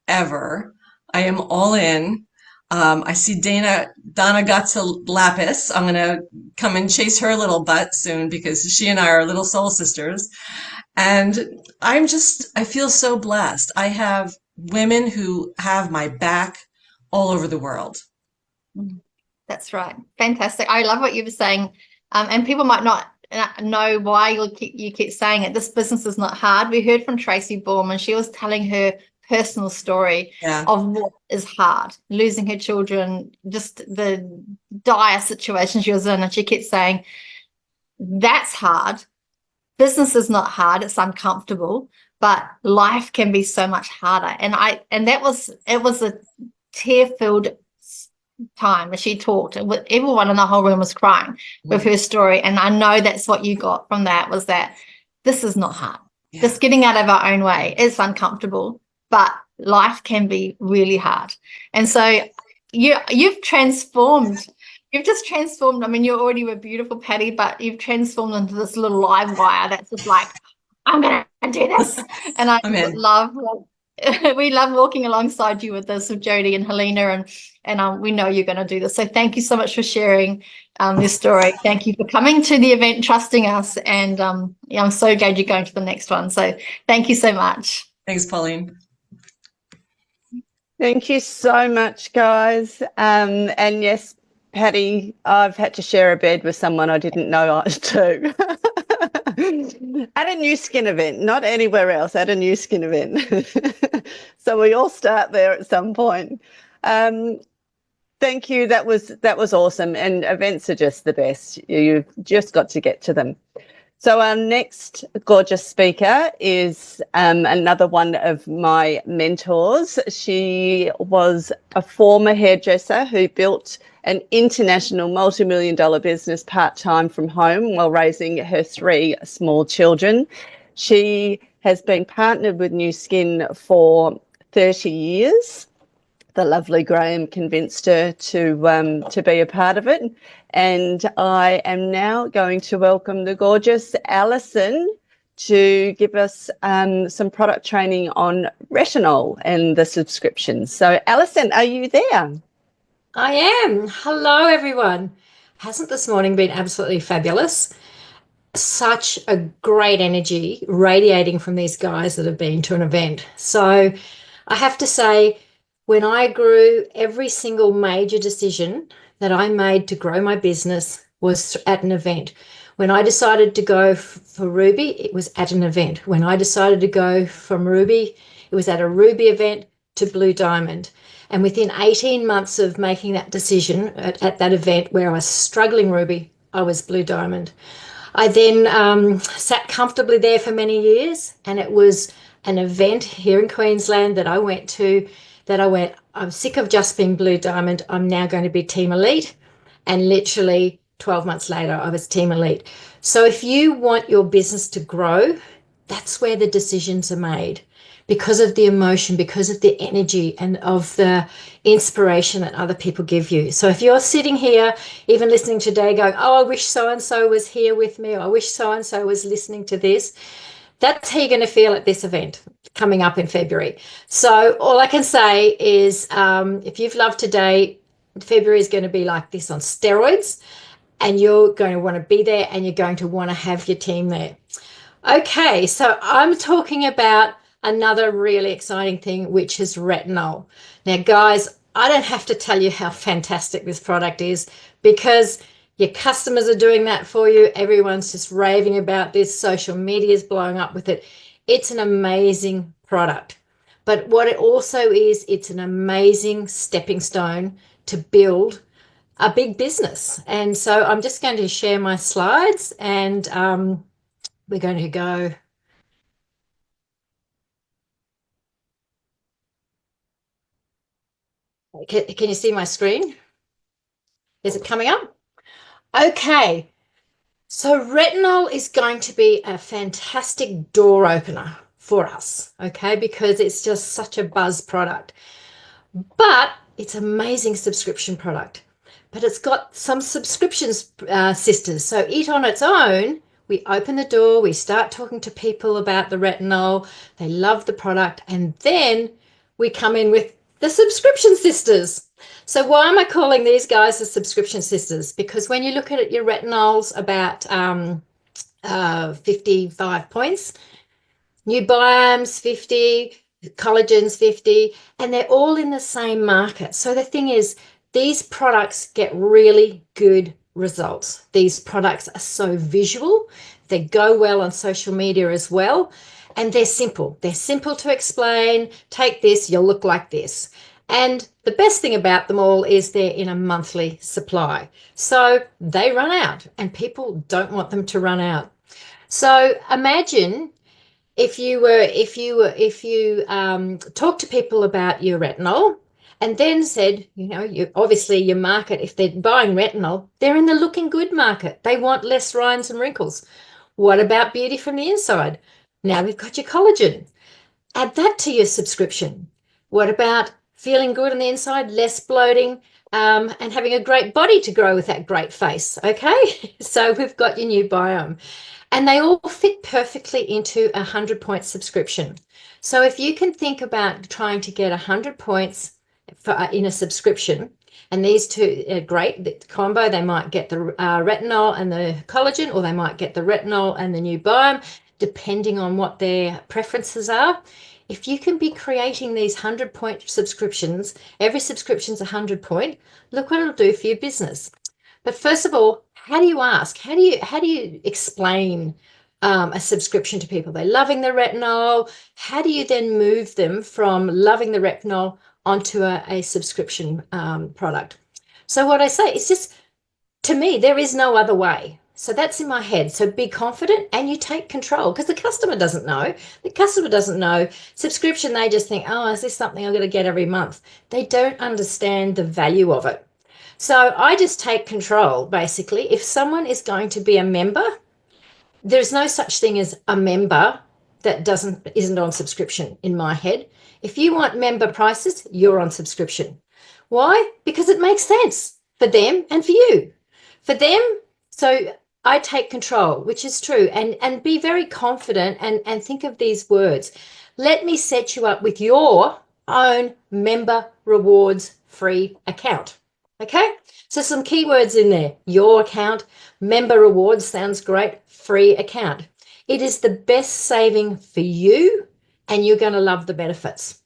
ever. I am all in. I see Donna Gatsa Lapis. I'm going to come and chase her little butt soon because she and I are little soul sisters. And I feel so blessed. I have women who have my back all over the world. That's right. Fantastic. I love what you were saying. And people might not know why you keep saying it. This business is not hard. We heard from Tracy Baum, and she was telling her personal story of what is hard, losing her children, just the dire situation she was in. And she kept saying, that's hard. Business is not hard. It's uncomfortable, but life can be so much harder. And it was a tear-filled time as she talked. Everyone in the whole room was crying with her story. And I know that's what you got from that, was that this is not hard. Yeah. Just getting out of our own way is uncomfortable, but life can be really hard. And so you've transformed. You've just transformed. I mean, you already were beautiful, Patty, but you've transformed into this little live wire that's just like, I'm going to do this. And I we love walking alongside you with this, with Jody and Helena, and we know you're going to do this. So thank you so much for sharing this story. Thank you for coming to the event, trusting us, and I'm so glad you're going to the next one. So thank you so much. Thanks, Pauline. Thank you so much, guys. And yes, Patty, I've had to share a bed with someone I didn't know I was too. At a NuSkin event, not anywhere else, at a NuSkin event. So we all start there at some point. Thank you. That was awesome. And events are just the best. You've just got to get to them. So our next gorgeous speaker is another one of my mentors. She was a former hairdresser who built an international multi-million-dollar business part-time from home while raising her 3 small children. She has been partnered with NuSkin for 30 years. The lovely Graham convinced her to be a part of it. And I am now going to welcome the gorgeous Alison to give us some product training on retinol and the subscriptions. So Alison, are you there? I am. Hello, everyone. Hasn't this morning been absolutely fabulous? such a great energy radiating from these guys that have been to an event. So I have to say, when I grew, every single major decision that I made to grow my business was at an event. When I decided to go for Ruby, it was at an event. When I decided to go from Ruby, it was at a Ruby event to Blue Diamond. And within 18 months of making that decision at that event where I was struggling Ruby, I was Blue Diamond. I then sat comfortably there for many years, and it was an event here in Queensland that I went to that I went, I'm sick of just being Blue Diamond. I'm now going to be Team Elite. And literally 12 months later, I was Team Elite. So if you want your business to grow, that's where the decisions are made, because of the emotion, because of the energy, and of the inspiration that other people give you. So if you're sitting here, even listening today, going, oh, I wish so-and-so was here with me, or I wish so-and-so was listening to this, that's how you're going to feel at this event coming up in February. So all I can say is if you've loved today, February is going to be like this on steroids, and you're going to want to be there, and you're going to want to have your team there. Okay, so I'm talking about another really exciting thing, which is retinol. Now, guys, I don't have to tell you how fantastic this product is, because your customers are doing that for you. Everyone's just raving about this. Social media is blowing up with it. It's an amazing product. But what it also is, it's an amazing stepping stone to build a big business. And so I'm just going to share my slides, and we're going to go. Can you see my screen? Is it coming up? Okay. So retinol is going to be a fantastic door opener for us, okay, because it's just such a buzz product. But it's an amazing subscription product. But it's got some subscriptions, sisters. So it on its own, we open the door, we start talking to people about the retinol, they love the product, and then we come in with the subscription sisters. So why am I calling these guys the subscription sisters? Because when you look at it, your retinols about 55 points, new biomes 50, collagens 50, and they're all in the same market. So the thing is, these products get really good results. These products are so visual, they go well on social media as well, and they're simple. They're simple to explain. Take this, you'll look like this. And the best thing about them all is they're in a monthly supply. So they run out, and people don't want them to run out. So imagine if you talk to people about your retinol, and then said, you obviously your market, if they're buying retinol, they're in the looking good market. They want less lines and wrinkles. What about beauty from the inside? Now we've got your collagen. Add that to your subscription. What about feeling good on the inside, less bloating, and having a great body to grow with that great face? Okay, so we've got your new biome. And they all fit perfectly into a 100-point subscription. So if you can think about trying to get 100 points in a subscription, and these two are great, the combo, they might get the retinol and the collagen, or they might get the retinol and the new biome, depending on what their preferences are. If you can be creating these 100-point subscriptions, every subscription's 100 point, look what it'll do for your business. But first of all, how do you ask? How do you explain a subscription to people? They're loving the retinol. How do you then move them from loving the retinol onto a subscription product? So what I say, it's just, to me, there is no other way. So that's in my head. So be confident and you take control, because the customer doesn't know. The customer doesn't know. Subscription, they just think, oh, is this something I'm going to get every month? They don't understand the value of it. So I just take control, basically. If someone is going to be a member, there's no such thing as a member that isn't on subscription in my head. If you want member prices, you're on subscription. Why? Because it makes sense for them and for you. For them, so I take control, which is true, and be very confident and think of these words. Let me set you up with your own member rewards free account. Okay, so some keywords in there: your account, member rewards sounds great, free account. It is the best saving for you, and you're going to love the benefits.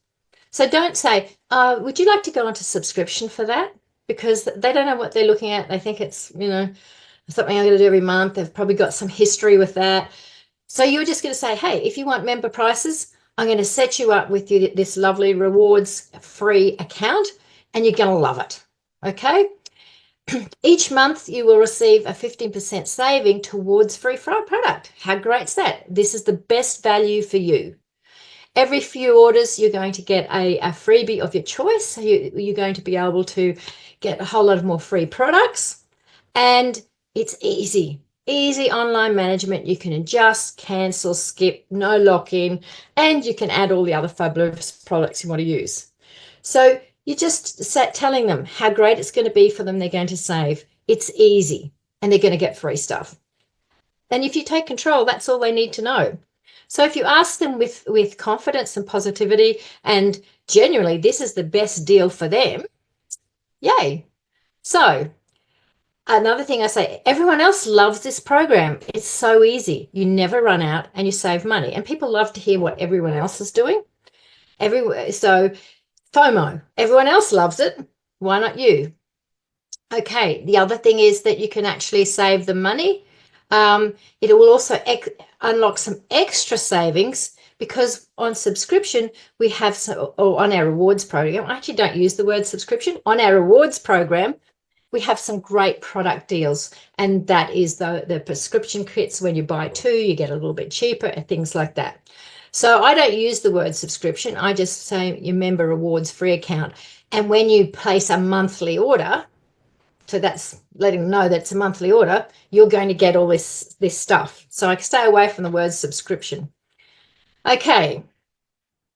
So don't say, would you like to go onto subscription for that? Because they don't know what they're looking at. They think it's, you know, something I'm going to do every month. They've probably got some history with that. So you're just going to say, hey, if you want member prices, I'm going to set you up with this lovely rewards free account, and you're going to love it. Okay. Each month you will receive a 15% saving towards free product. How great is that? This is the best value for you. Every few orders, you're going to get a freebie of your choice. So you're going to be able to get a whole lot of more free products. And it's easy online management. You can adjust, cancel, skip, no lock-in, and you can add all the other fabulous products you want to use. So you just telling them how great it's going to be for them. They're going to save. It's easy, and they're going to get free stuff. And if you take control, that's all they need to know. So if you ask them with confidence and positivity, and genuinely, this is the best deal for them, yay. So another thing I say, everyone else loves this program. It's so easy. You never run out, and you save money. And people love to hear what everyone else is doing. So FOMO, everyone else loves it. Why not you? Okay, the other thing is that you can actually save the money. It will also unlock some extra savings, because on subscription, we have, or on our rewards program, I actually don't use the word subscription, on our rewards program, we have some great product deals, and that is the prescription kits. When you buy 2, you get a little bit cheaper and things like that. So I don't use the word subscription. I just say your member rewards free account. And when you place a monthly order, so that's letting them know that it's a monthly order, you're going to get all this stuff. So I stay away from the word subscription. Okay.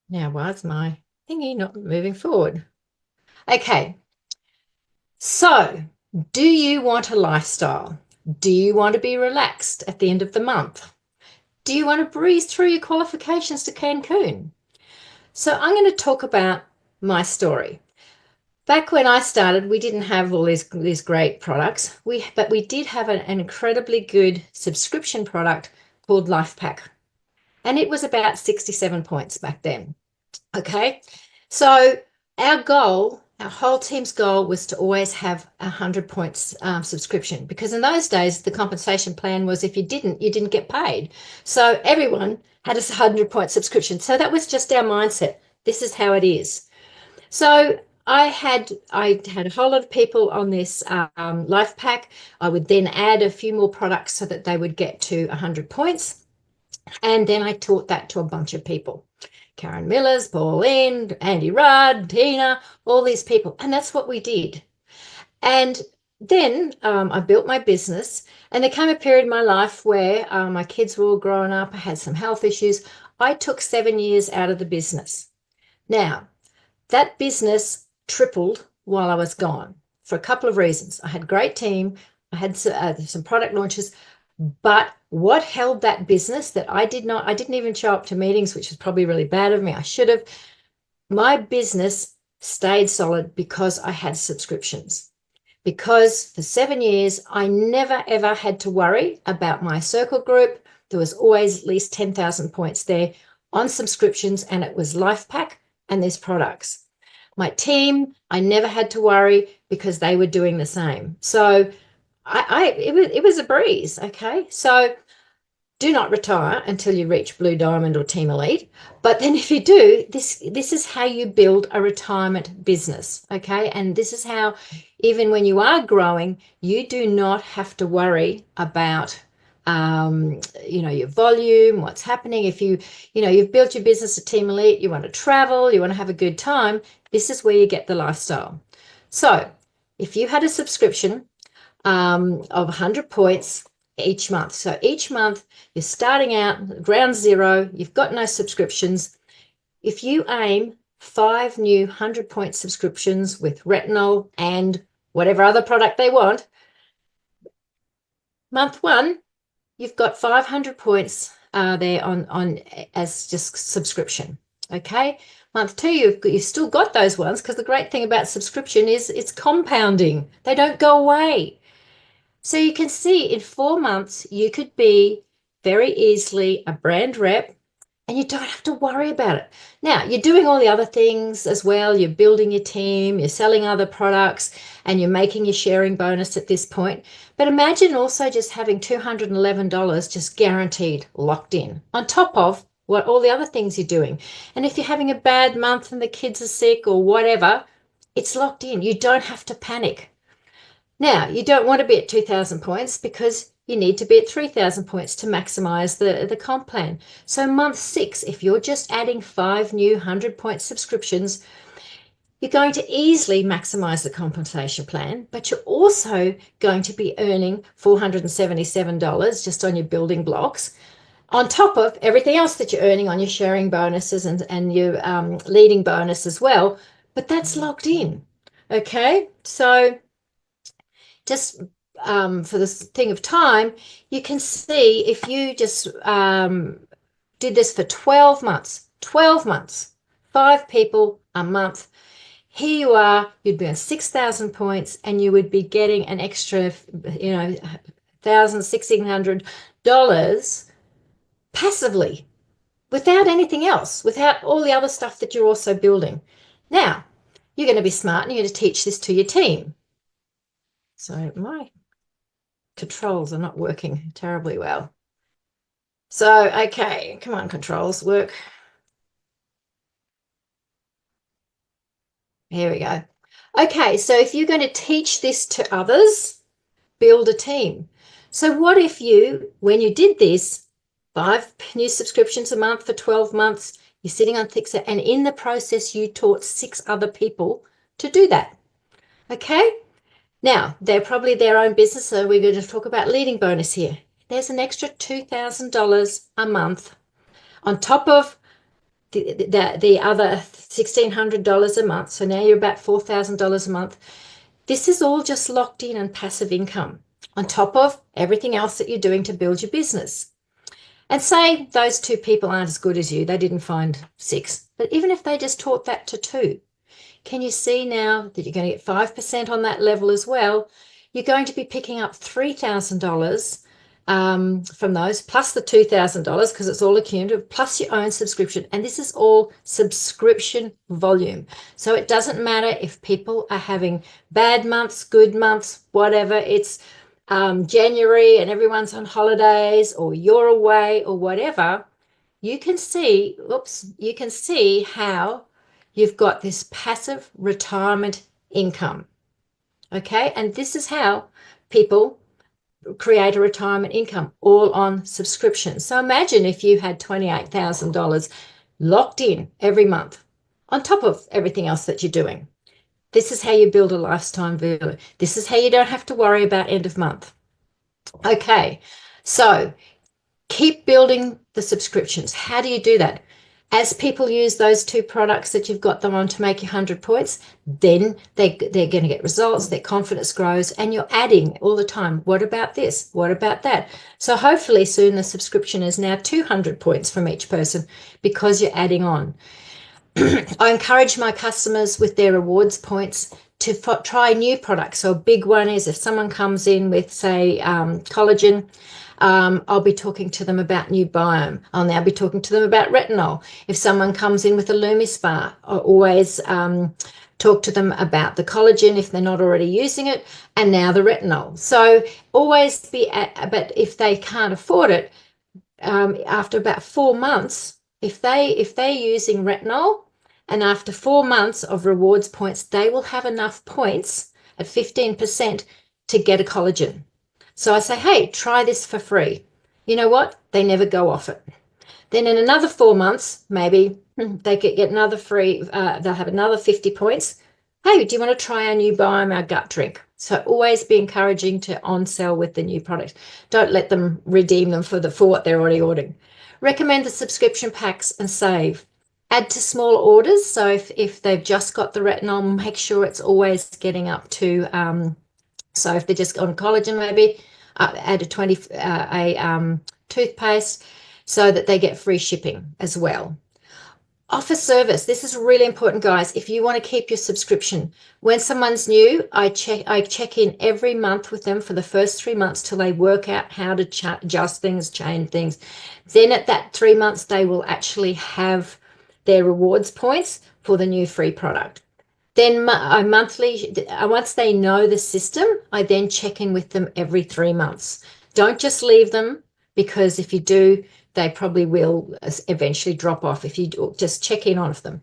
Now, why is my thingy not moving forward? Okay. So, do you want a lifestyle? Do you want to be relaxed at the end of the month? Do you want to breeze through your qualifications to Cancun? So I'm going to talk about my story. Back when I started, we didn't have all these great products, but we did have an incredibly good subscription product called LifePack. And it was about 67 points back then. Okay, so our goal, our whole team's goal, was to always have 100 points subscription, because in those days the compensation plan was if you didn't get paid. So everyone had a 100-point subscription. So that was just our mindset. This is how it is. So I had a whole lot of people on this LifePack. I would then add a few more products so that they would get to 100 points. And then I taught that to a bunch of people. Karen Millers, Pauline, Andy Rudd, Tina, all these people. And that's what we did. And then I built my business, and there came a period in my life where my kids were all growing up. I had some health issues. I took 7 years out of the business. Now, that business tripled while I was gone for a couple of reasons. I had a great team. I had some product launches. But what held that business that I didn't even show up to meetings, which was probably really bad of me. I should have. My business stayed solid because I had subscriptions. Because for 7 years, I never, ever had to worry about my circle group. There was always at least 10,000 points there on subscriptions, and it was LifePack and these products. My team, I never had to worry because they were doing the same. So it was a breeze. Okay, so do not retire until you reach Blue Diamond or Team Elite. But then if you do, this is how you build a retirement business. Okay, and this is how, even when you are growing, you do not have to worry about your volume, what's happening. If you've built your business at Team Elite, you want to travel, you want to have a good time, this is where you get the lifestyle. So if you had a subscription of 100 points each month. So each month you're starting out ground zero, you've got no subscriptions. If you aim 5 new 100-point subscriptions with retinol and whatever other product they want, month 1, you've got 500 points there on as just subscription. Okay, month 2, you've still got those ones, because the great thing about subscription is it's compounding. They don't go away. So you can see in 4 months, you could be very easily a brand rep, and you don't have to worry about it. Now, you're doing all the other things as well. You're building your team, you're selling other products, and you're making your sharing bonus at this point. But imagine also just having $211 just guaranteed, locked in, on top of what all the other things you're doing. And if you're having a bad month and the kids are sick or whatever, it's locked in. You don't have to panic. Now, you don't want to be at 2,000 points because you need to be at 3,000 points to maximize the comp plan. So month 6, if you're just adding 5 new 100-point subscriptions, you're going to easily maximize the compensation plan, but you're also going to be earning $477 just on your building blocks, on top of everything else that you're earning on your sharing bonuses and your leading bonus as well. But that's locked in. Okay, so just for this thing of time, you can see if you just did this for 12 months, 5 people a month, here you are, you'd be on 6,000 points and you would be getting an extra, $1,600 passively without anything else, without all the other stuff that you're also building. Now, you're going to be smart and you're going to teach this to your team. So my controls are not working terribly well. So, okay, come on, controls, work. Here we go. Okay, so if you're going to teach this to others, build a team. So what if you, when you did this, 5 new subscriptions a month for 12 months, you're sitting on Thickset, and in the process, you taught 6 other people to do that. Okay? Now, they're probably their own business, so we're going to talk about leading bonus here. There's an extra $2,000 a month on top of the other $1,600 a month. So now you're about $4,000 a month. This is all just locked in and passive income on top of everything else that you're doing to build your business. And say those 2 people aren't as good as you, they didn't find 6, but even if they just taught that to 2, can you see now that you're going to get 5% on that level as well? You're going to be picking up $3,000 from those, plus the $2,000 because it's all accumulative, plus your own subscription. And this is all subscription volume. So it doesn't matter if people are having bad months, good months, whatever. It's January and everyone's on holidays or you're away or whatever. You can see, you can see how you've got this passive retirement income. Okay, and this is how people create a retirement income, all on subscription. So imagine if you had $28,000 locked in every month on top of everything else that you're doing. This is how you build a lifetime value. This is how you don't have to worry about end of month. Okay, so keep building the subscriptions. How do you do that? As people use those 2 products that you've got them on to make you 100 points, then they're going to get results, their confidence grows, and you're adding all the time. What about this? What about that? So hopefully soon the subscription is now 200 points from each person because you're adding on. I encourage my customers with their rewards points to try new products. So a big one is if someone comes in with, say, collagen, I'll be talking to them about new biome. I'll now be talking to them about retinol. If someone comes in with a LumiSpa, I'll always talk to them about the collagen if they're not already using it, and now the retinol. So always be but if they can't afford it, after about 4 months, if they're using retinol, and after 4 months of rewards points, they will have enough points at 15% to get a collagen. So I say, hey, try this for free. You know what? They never go off it. Then in another 4 months, maybe they could get another free, they'll have another 50 points. Hey, do you want to try our new biome, our gut drink? So always be encouraging to on-sell with the new product. Don't let them redeem them for what they're already ordering. Recommend the subscription packs and save. Add to small orders. So if they've just got the retinol, make sure it's always getting up to, so if they're just on collagen, maybe add a toothpaste so that they get free shipping as well. Offer service. This is really important, guys. If you want to keep your subscription, when someone's new, I check in every month with them for the first 3 months till they work out how to adjust things, change things. Then at that 3 months, they will actually have their rewards points for the new free product. Then I monthly, once they know the system, I then check in with them every 3 months. Don't just leave them, because if you do, they probably will eventually drop off if you just check in on them.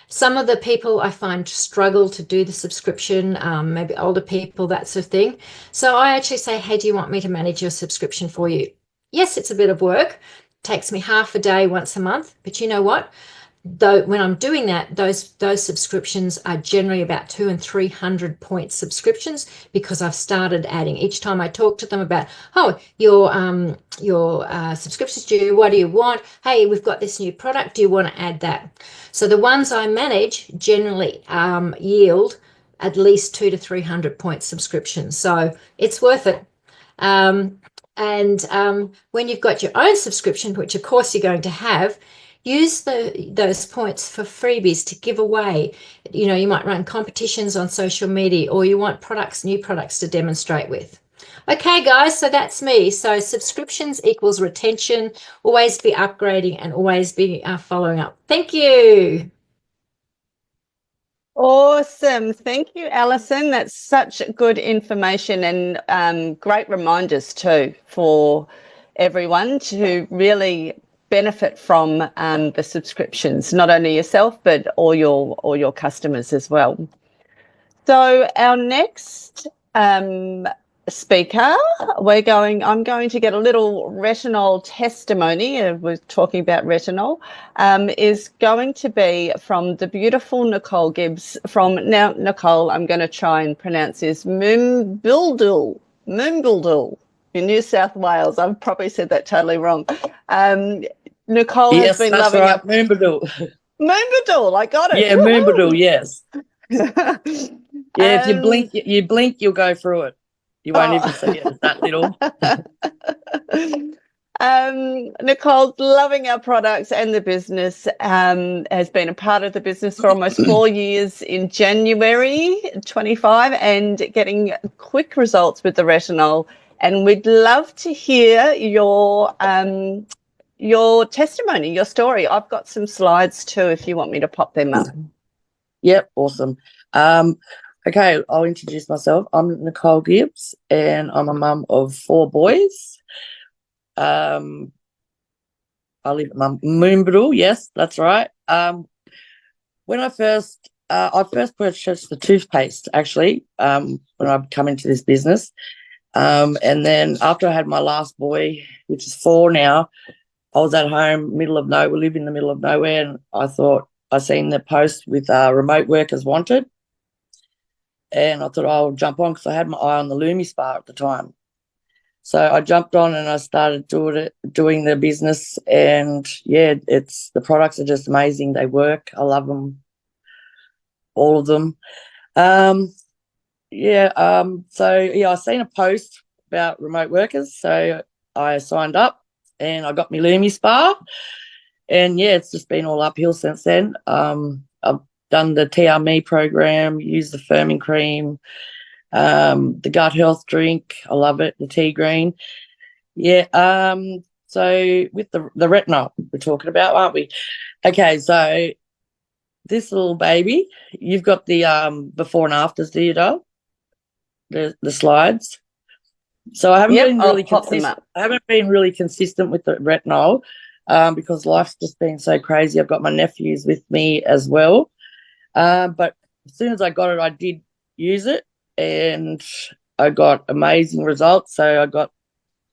Some of the people I find struggle to do the subscription, maybe older people, that sort of thing. So I actually say, hey, do you want me to manage your subscription for you? Yes, it's a bit of work. It takes me half a day once a month, but you know what? Though when I'm doing that, those subscriptions are generally about 200 and 300 point subscriptions, because I've started adding each time I talk to them about, oh, your subscription's due. What do you want? Hey, we've got this new product. Do you want to add that? So the ones I manage generally yield at least 200 to 300 point subscriptions. So it's worth it. And when you've got your own subscription, which of course you're going to have, use those points for freebies to give away. You know, you might run competitions on social media, or you want new products to demonstrate with. Okay, guys, so that's me. So subscriptions equals retention, always be upgrading and always be following up. Thank you. Awesome. Thank you, Alison. That's such good information, and great reminders too for everyone to really benefit from the subscriptions, not only yourself but all your customers as well. So our next speaker, I'm going to get a little retinol testimony. We're talking about retinol. Is going to be from the beautiful Nicole Gibbs from, now Nicole, I'm going to try and pronounce this, Moombildul in New South Wales. I've probably said that totally wrong. Nicole has been loving it. Moombildul. Moombildul, I got it. Yeah, Moombildul, yes. Yeah, if you blink, you'll go through it. You won't even see it. It's that little. Nicole's loving our products and the business, has been a part of the business for almost 4 years in January 25, and getting quick results with the retinol. And we'd love to hear your testimony, your story. I've got some slides too if you want me to pop them up. Yep, awesome. Okay, I'll introduce myself. I'm Nicole Gibbs, and I'm a mum of 4 boys. I live at Moombildul, yes, that's right. When I first purchased the toothpaste, actually, when I come into this business, and then after I had my last boy, which is 4 now, I was at home, we live in the middle of nowhere, and I thought, I seen the post with remote workers wanted, and I thought I'll jump on because I had my eye on the LumiSpa at the time. So I jumped on and I started doing the business, and yeah, the products are just amazing. They work. I love them, all of them. So I seen a post about remote workers, so I signed up and I got my LumiSpa, and yeah, it's just been all uphill since then. I've done the TRME program, used the firming cream, the gut health drink. I love it, the tea green. Yeah. So with the retinol we're talking about, aren't we? Okay, so this little baby, you've got the before and afters, do you, Dale? The slides. So I haven't been really consistent. I haven't been really consistent with the retinol because life's just been so crazy. I've got my nephews with me as well. But as soon as I got it, I did use it, and I got amazing results. So I got,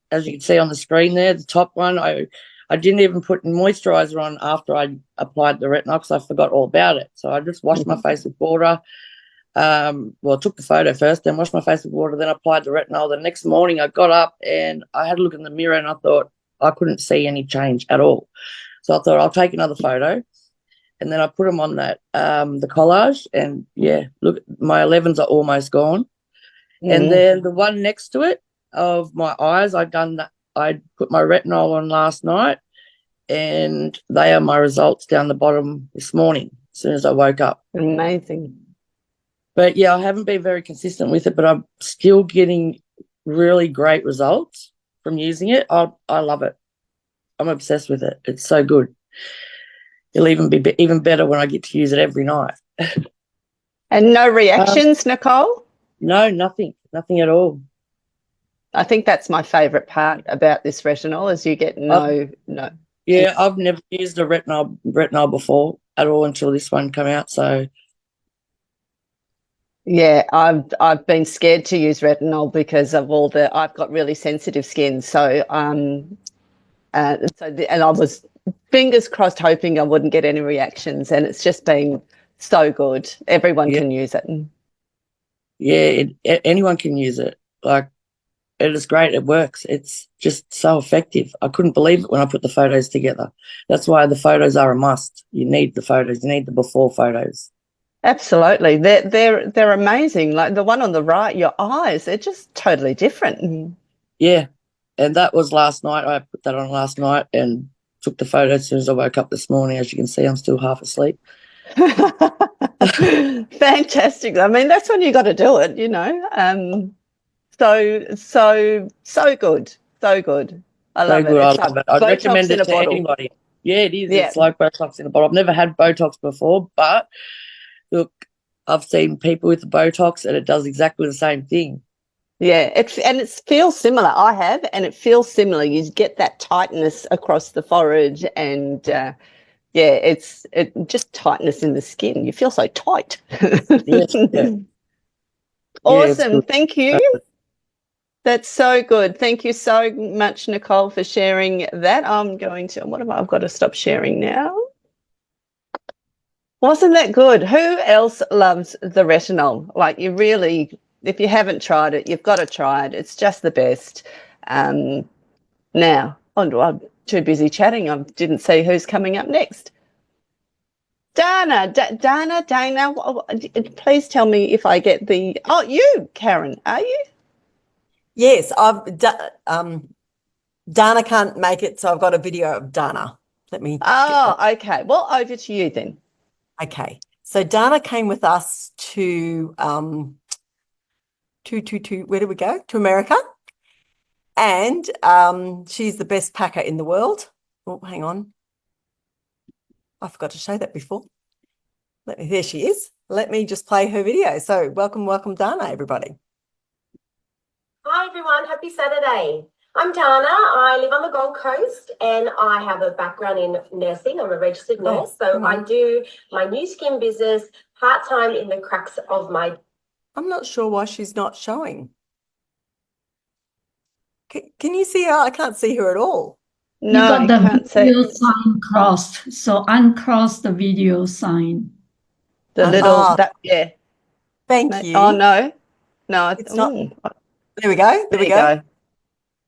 as you can see on the screen there, the top one, I didn't even put moisturizer on after I applied the retinol because I forgot all about it. So I just washed my face with water. I took the photo first, then washed my face with water, then applied the retinol. The next morning I got up and I had a look in the mirror and I thought I couldn't see any change at all. So I thought I'll take another photo. And then I put them on that, the collage, and yeah, look, my 11s are almost gone. And then the one next to it of my eyes, I put my retinol on last night, and they are my results down the bottom this morning as soon as I woke up. Amazing. But yeah, I haven't been very consistent with it, but I'm still getting really great results from using it. I love it. I'm obsessed with it. It's so good. It'll even be even better when I get to use it every night. And no reactions, Nicole? No, nothing at all. I think that's my favourite part about this retinol is you get no. Yeah, I've never used a retinol before at all until this one came out. So yeah, I've been scared to use retinol because of I've got really sensitive skin. So and I was fingers crossed hoping I wouldn't get any reactions, and it's just been so good. Everyone can use it. Yeah, anyone can use it. Like, it is great. It works. It's just so effective. I couldn't believe it when I put the photos together. That's why the photos are a must. You need the photos. You need the before photos. Absolutely. They're amazing. Like the one on the right, your eyes, they're just totally different. Yeah. And that was last night. I put that on last night and took the photo as soon as I woke up this morning. As you can see, I'm still half asleep. Fantastic. I mean, that's when you got to do it, you know. So good. So good. I love it. I It's love like it. I'd Botox recommend in it a to bottle. anybody. Yeah, it is. Yeah. It's like Botox in a bottle. I've never had Botox before, but look, I've seen people with the Botox and it does exactly the same thing. Yeah, it feels similar. I have, and it feels similar. You get that tightness across the forehead, and it just tightness in the skin. You feel so tight. Yes, yeah. Awesome. Yeah, thank you. That's so good. Thank you so much, Nicole, for sharing that. I've got to stop sharing now. Wasn't that good? Who else loves the retinol? Like, you really, if you haven't tried it, you've got to try it. It's just the best. Now, I'm too busy chatting. I didn't see who's coming up next. Dana, please tell me if I get you, Karen, are you? Yes, Dana can't make it, so I've got a video of Dana. Let me. Okay. Well, over to you then. Okay. So Dana came with us to where did we go? To America. And she's the best packer in the world. Oh, hang on. I forgot to show that before. There she is. Let me just play her video. So welcome, Dana, everybody. Hi, everyone. Happy Saturday. I'm Dana. I live on the Gold Coast and I have a background in nursing. I'm a registered nurse. So I do my NuSkin business part-time in the cracks of my... I'm not sure why she's not showing. Can you see her? I can't see her at all. No, you got the video sign crossed. So uncross the video sign. The little, yeah. Thank you. Oh, no. No, it's not. There we go. There we go.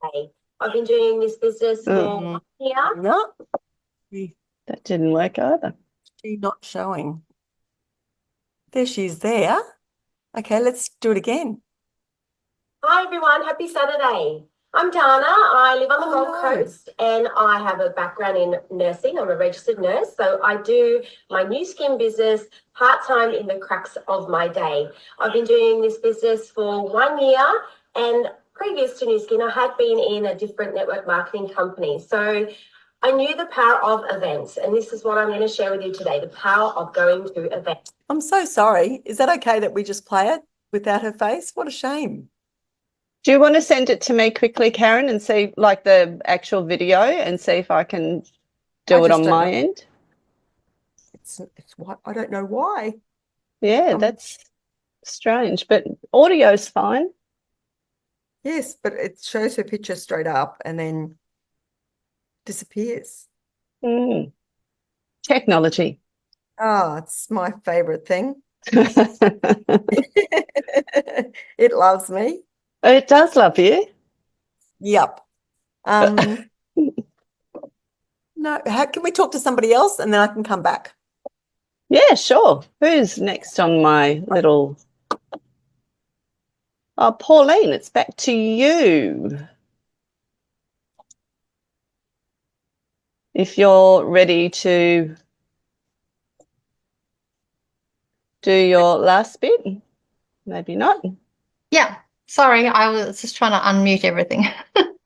Hey, I've been doing this business for 1 year. No. That didn't work either. She's not showing. There she is there. Okay, let's do it again. Hi, everyone. Happy Saturday. I'm Dana. I live on the Gold Coast and I have a background in nursing. I'm a registered nurse. So I do my NuSkin business part-time in the cracks of my day. I've been doing this business for 1 year, and previous to NuSkin, I had been in a different network marketing company. So I knew the power of events, and this is what I'm going to share with you today, the power of going to events. I'm so sorry. Is that okay that we just play it without her face? What a shame. Do you want to send it to me quickly, Karen, and see like the actual video and see if I can do it on my end? It's what I don't know why. Yeah, that's strange, but audio's fine. Yes, but it shows her picture straight up and then disappears. Technology. Oh, it's my favorite thing. It loves me. It does love you. Yep. No, can we talk to somebody else and then I can come back? Yeah, sure. Who's next on my little... Oh, Pauline, it's back to you. if you're ready to do your last bit, maybe not. Yeah, sorry, I was just trying to unmute everything.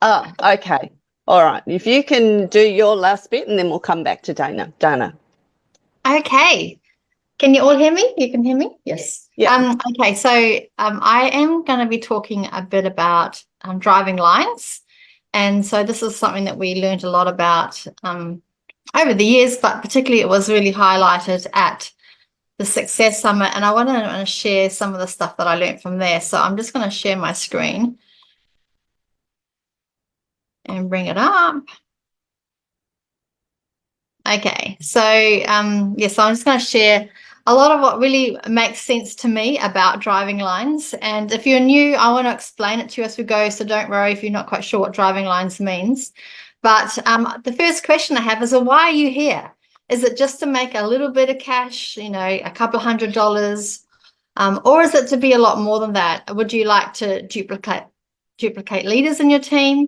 Oh, okay. All right. If you can do your last bit, and then we'll come back to Dana. Dana. Okay. Can you all hear me? You can hear me? Yes. Yeah. Okay, so I am going to be talking a bit about driving lines. And so this is something that we learned a lot about over the years, but particularly it was really highlighted at the Success Summit. And I want to share some of the stuff that I learned from there. So I'm just going to share my screen and bring it up. Okay, so yes, so I'm just going to share a lot of what really makes sense to me about driving lines. And if you're new, I want to explain it to you as we go, so don't worry if you're not quite sure what driving lines means. But the first question I have is, why are you here? Is it just to make a little bit of cash, you know, a couple of $100s? Or is it to be a lot more than that? Would you like to duplicate leaders in your team?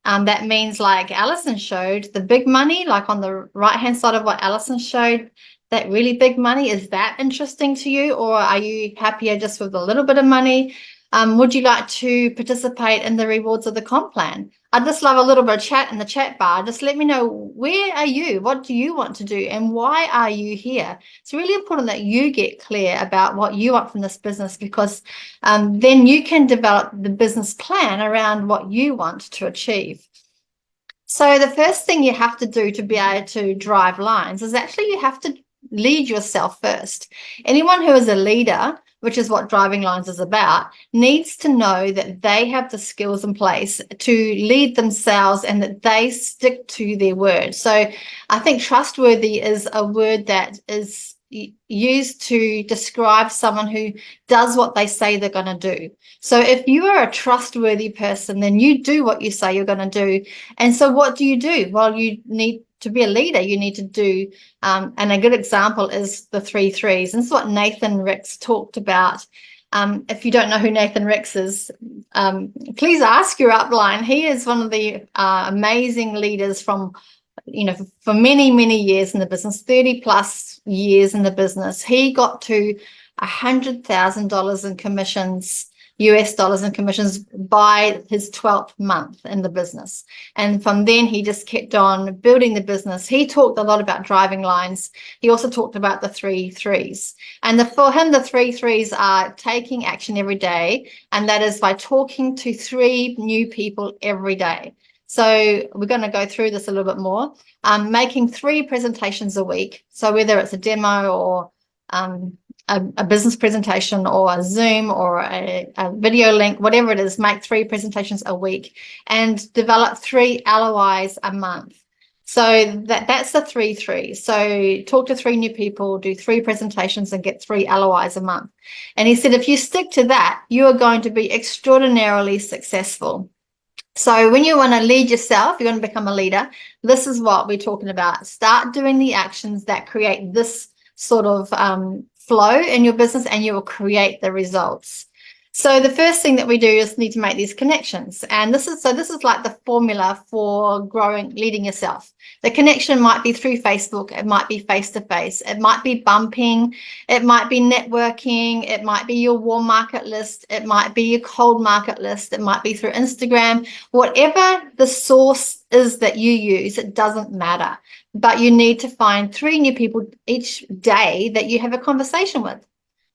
That means, like Alison showed, the big money, like on the right-hand side of what Alison showed, that really big money, is that interesting to you? Or are you happier just with a little bit of money? Would you like to participate in the rewards of the comp plan? I'd just love a little bit of chat in the chat bar. Just let me know, where are you? What do you want to do? And why are you here? It's really important that you get clear about what you want from this business, because then you can develop the business plan around what you want to achieve. So the first thing you have to do to be able to drive lines is actually you have to lead yourself first. Anyone who is a leader, which is what driving lines is about, needs to know that they have the skills in place to lead themselves and that they stick to their word. So I think trustworthy is a word that is used to describe someone who does what they say they're going to do. So if you are a trustworthy person, then you do what you say you're going to do. And so what do? Well, you need to be a leader. You need to do, and a good example is the 3 3s. And this is what Nathan Ricks talked about. If you don't know who Nathan Ricks is, please ask your upline. He is one of the amazing leaders from, you know, for many, many years in the business, 30 plus years in the business. He got to $100,000 in commissions, US dollars in commissions, by his 12th month in the business. And from then he just kept on building the business. He talked a lot about driving lines. He also talked about the 3 3s. And for him, the 3 3s are taking action every day. And that is by talking to 3 new people every day. So we're going to go through this a little bit more. Making 3 presentations a week. So whether it's a demo or a business presentation or a Zoom or a video link, whatever it is, make 3 presentations a week and develop 3 LOIs a month. So that's the 3 3s. So talk to 3 new people, do 3 presentations and get 3 LOIs a month. And he said, if you stick to that, you are going to be extraordinarily successful. So when you want to lead yourself, you're going to become a leader. This is what we're talking about. Start doing the actions that create this sort of flow in your business, and you will create the results. So the first thing that we do is need to make these connections. And this is like the formula for leading yourself. The connection might be through Facebook. It might be face-to-face. It might be bumping. It might be networking. It might be your warm market list. It might be your cold market list. It might be through Instagram. Whatever the source is that you use, it doesn't matter. But you need to find 3 new people each day that you have a conversation with.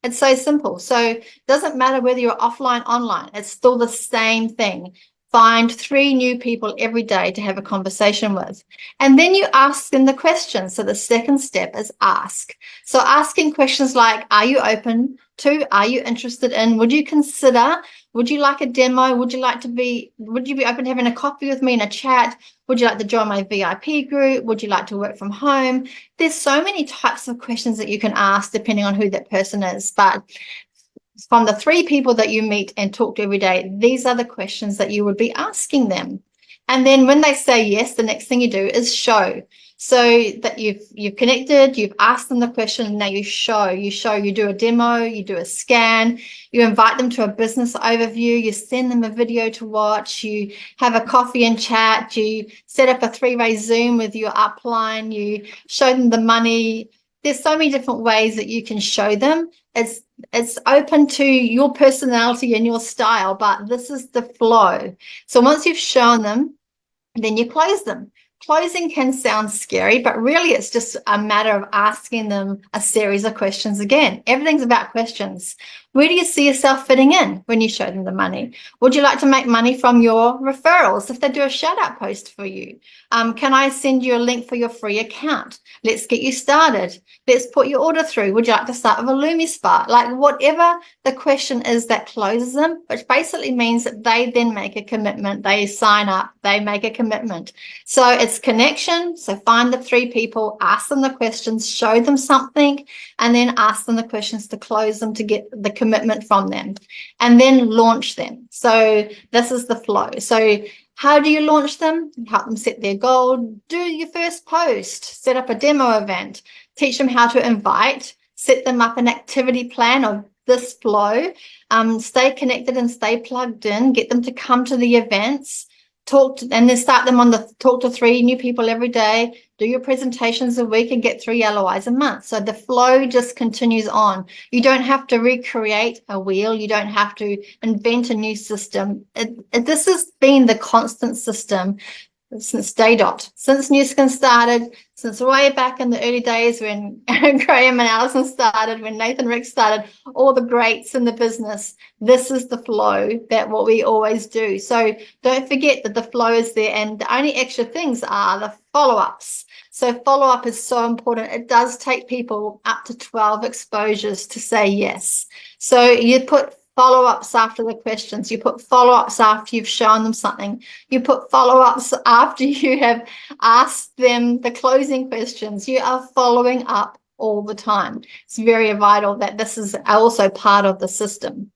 It's so simple. So it doesn't matter whether you're offline, online, it's still the same thing. Find 3 new people every day to have a conversation with. And then you ask them the questions. So the second step is ask. So asking questions like, are you open to, are you interested in, would you consider, would you like a demo? Would you be open to having a coffee with me in a chat? Would you like to join my VIP group? Would you like to work from home? There's so many types of questions that you can ask depending on who that person is. But from the 3 people that you meet and talk to every day, these are the questions that you would be asking them. And then when they say yes, the next thing you do is show. so that you've connected, you've asked them the question, and now you do a demo, you do a scan, you invite them to a business overview, you send them a video to watch, you have a coffee and chat, you set up a 3-way Zoom with your upline, you show them the money. There's so many different ways that you can show them. It's open to your personality and your style, but this is the flow. So once you've shown them, then you close them. Closing can sound scary, but really it's just a matter of asking them a series of questions again. Everything's about questions. Where do you see yourself fitting in when you show them the money? Would you like to make money from your referrals if they do a shout out post for you? Can I send you a link for your free account? Let's get you started. Let's put your order through. Would you like to start with a LumiSpa? Like whatever the question is that closes them, which basically means that they then make a commitment. They sign up, they make a commitment. So it's connection. So find the 3 people, ask them the questions, show them something, and then ask them the questions to close them to get the commitment from them, and then launch them. So this is the flow. So how do you launch them? Help them set their goal, do your first post, set up a demo event, teach them how to invite, set them up an activity plan of this flow, stay connected and stay plugged in, get them to come to the events, and then start them on the talk to 3 new people every day, do your presentations a week and get 3 LOIs a month. So the flow just continues on. You don't have to recreate a wheel. You don't have to invent a new system. This has been the constant system since day dot, since NuSkin started, since way back in the early days when Graham and Alison started, when Nathan Rick started, all the greats in the business. This is the flow that what we always do. So don't forget that the flow is there, and the only extra things are the follow-ups. So follow-up is so important. It does take people up to 12 exposures to say yes. So you put follow-ups after the questions, you put follow-ups after you've shown them something, you put follow-ups after you have asked them the closing questions. You are following up all the time. It's very vital that this is also part of the system.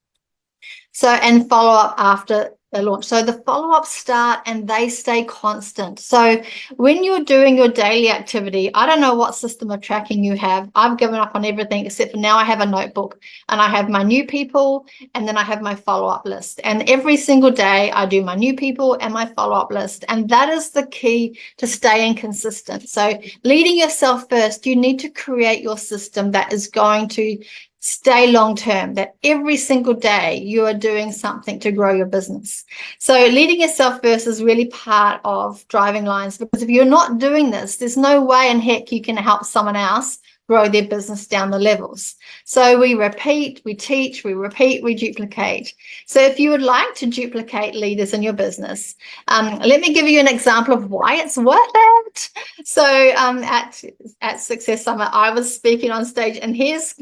So, and follow up after the launch. So the follow-ups start and they stay constant. So when you're doing your daily activity, I don't know what system of tracking you have. I've given up on everything except for now I have a notebook and I have my new people and then I have my follow-up list. And every single day I do my new people and my follow-up list. And that is the key to staying consistent. So leading yourself first, you need to create your system that is going to stay long term, that every single day you are doing something to grow your business. So leading yourself first is really part of driving lines, because if you're not doing this, there's no way in heck you can help someone else grow their business down the levels. So we repeat, we teach, we repeat, we duplicate. So if you would like to duplicate leaders in your business, let me give you an example of why it's worth it. So at Success Summit, I was speaking on stage, and here's,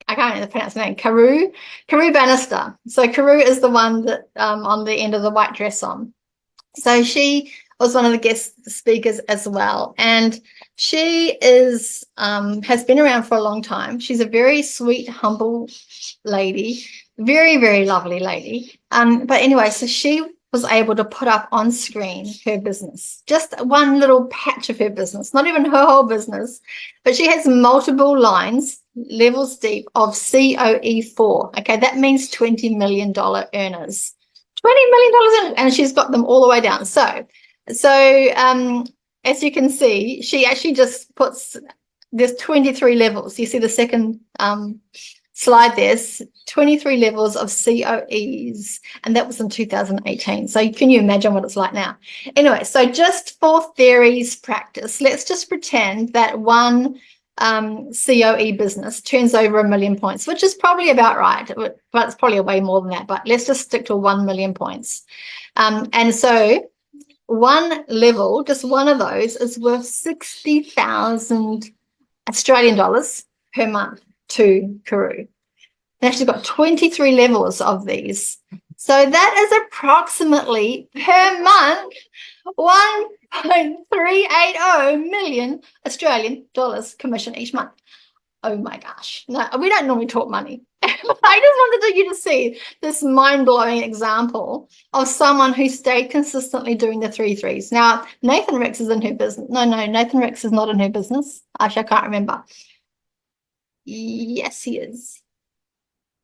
I can't even pronounce her name, Carew Bannister. So Carew is the one that on the end of the white dress on. So she was one of the guest speakers as well. And she is has been around for a long time. She's a very sweet, humble lady, very, very lovely lady. But anyway, so she was able to put up on screen her business, just one little patch of her business, not even her whole business, but she has multiple lines, levels deep, of COE4. Okay, that means $20 million earners. $20 million, and she's got them all the way down. So as you can see, she actually just puts, there's 23 levels. You see the second slide, there's 23 levels of COEs, and that was in 2018. So can you imagine what it's like now? Anyway, so just for theory's practice, let's just pretend that one COE business turns over 1 million points, which is probably about right, but it's probably way more than that, but let's just stick to 1 million points. And so one level, just one of those, is worth 60,000 Australian dollars per month to Carew. Now she's got 23 levels of these. So that is approximately per month 1.380 million Australian dollars commission each month. Oh my gosh. No, we don't normally talk money, I just wanted you to see this mind-blowing example of someone who stayed consistently doing the 3 threes. Now, Nathan Ricks is in her business. No, Nathan Ricks is not in her business. Actually, I can't remember. Yes, he is.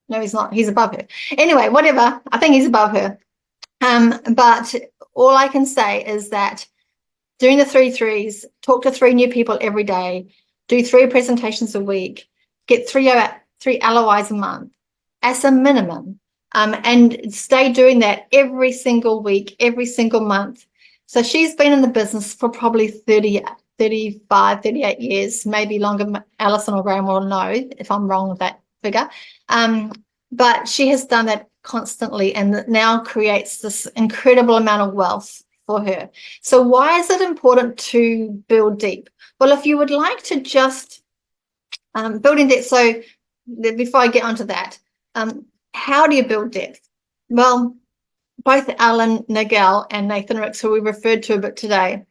No, he's not. He's above her. Anyway, whatever. I think he's above her. But all I can say is that doing the 3 threes, talk to 3 new people every day, do 3 presentations a week, get 3 LOIs a month as a minimum, and stay doing that every single week, every single month. So she's been in the business for probably 30, 35, 38 years, maybe longer. Alison or Graham will know if I'm wrong with that figure. But she has done that constantly and now creates this incredible amount of wealth for her. So why is it important to build deep? Well, if you would like to just building depth, so before I get onto that, how do you build depth? Well, both Alan Nagel and Nathan Ricks, who we referred to a bit today,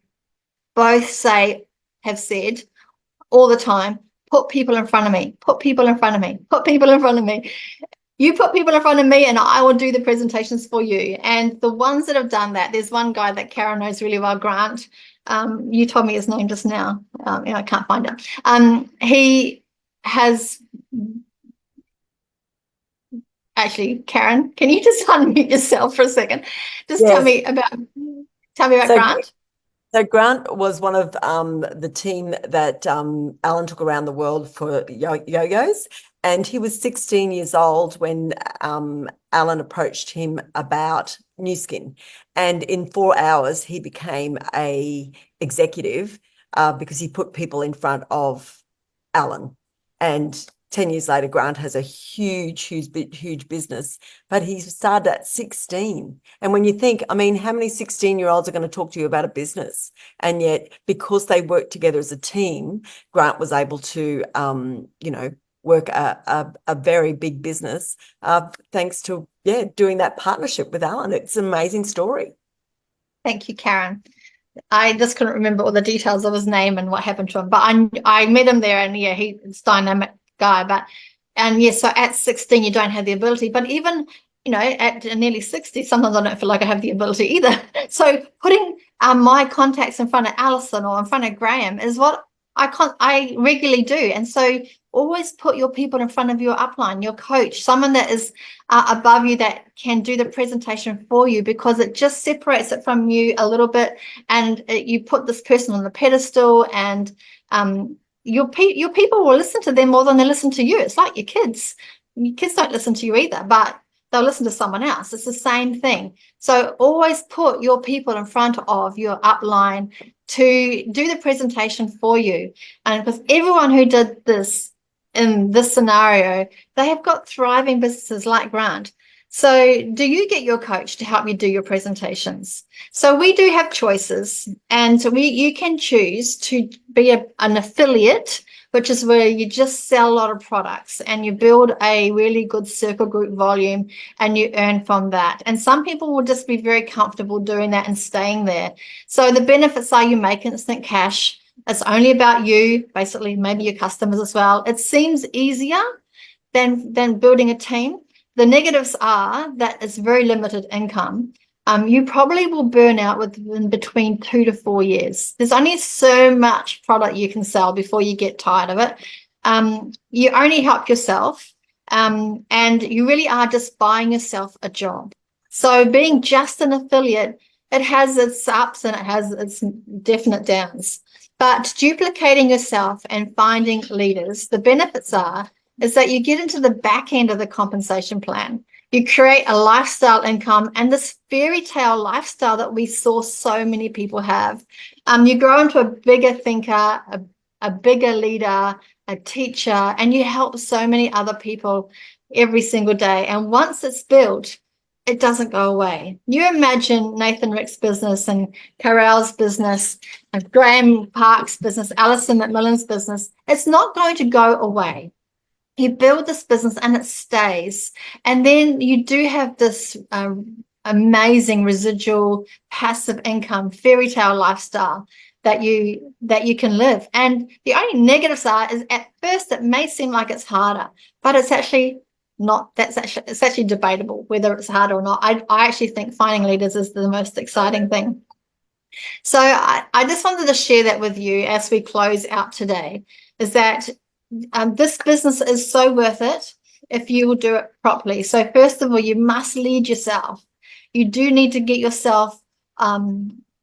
both have said all the time, put people in front of me, put people in front of me, put people in front of me. You put people in front of me and I will do the presentations for you. And the ones that have done that, there's one guy that Karen knows really well, Grant. You told me his name just now. I can't find it. He has... Actually, Karen, can you just unmute yourself for a second? Just Yes. tell me about Grant. So Grant was one of the team that Alan took around the world for yo-yos, and he was 16 years old when Alan approached him about NuSkin, and in 4 hours he became a executive because he put people in front of Alan. And 10 years later, Grant has a huge business, but he started at 16. And when you think, I mean, how many 16-year-olds are going to talk to you about a business? And yet, because they worked together as a team, Grant was able to, work a very big business thanks to, doing that partnership with Alan. It's an amazing story. Thank you, Karen. I just couldn't remember all the details of his name and what happened to him, but I met him there, and he's dynamic guy. So at 16 you don't have the ability, but even at nearly 60 sometimes I don't feel like I have the ability either. So putting my contacts in front of Alison or in front of Graham is what I regularly do. And so always put your people in front of your upline, your coach, someone that is above you that can do the presentation for you, because it just separates it from you a little bit, and you put this person on the pedestal, and your people will listen to them more than they listen to you. It's like your kids. Your kids don't listen to you either, but they'll listen to someone else. It's the same thing. So always put your people in front of your upline to do the presentation for you. And because everyone who did this in this scenario, they have got thriving businesses like Grant. So do you get your coach to help you do your presentations? So we do have choices, and so you can choose to be an affiliate, which is where you just sell a lot of products and you build a really good circle group volume and you earn from that. And some people will just be very comfortable doing that and staying there. So the benefits are you make instant cash. It's only about you, basically, maybe your customers as well. It seems easier than building a team. The negatives are that it's very limited income. You probably will burn out within between 2 to 4 years. There's only so much product you can sell before you get tired of it. You only help yourself, and you really are just buying yourself a job. So being just an affiliate, it has its ups and it has its definite downs. But duplicating yourself and finding leaders, the benefits is that you get into the back end of the compensation plan. You create a lifestyle income, and this fairy tale lifestyle that we saw so many people have. You grow into a bigger thinker, a bigger leader, a teacher, and you help so many other people every single day. And once it's built, it doesn't go away. You imagine Nathan Rick's business and Carol's business and Graham Park's business, Alison McMillan's business. It's not going to go away. You build this business and it stays. And then you do have this amazing residual passive income, fairy tale lifestyle that you can live. And the only negatives is at first it may seem like it's harder, but it's actually it's actually debatable whether it's hard or not. I actually think finding leaders is the most exciting thing. So I just wanted to share that with you as we close out today, is that this business is so worth it if you will do it properly. So first of all, you must lead yourself. You do need to get yourself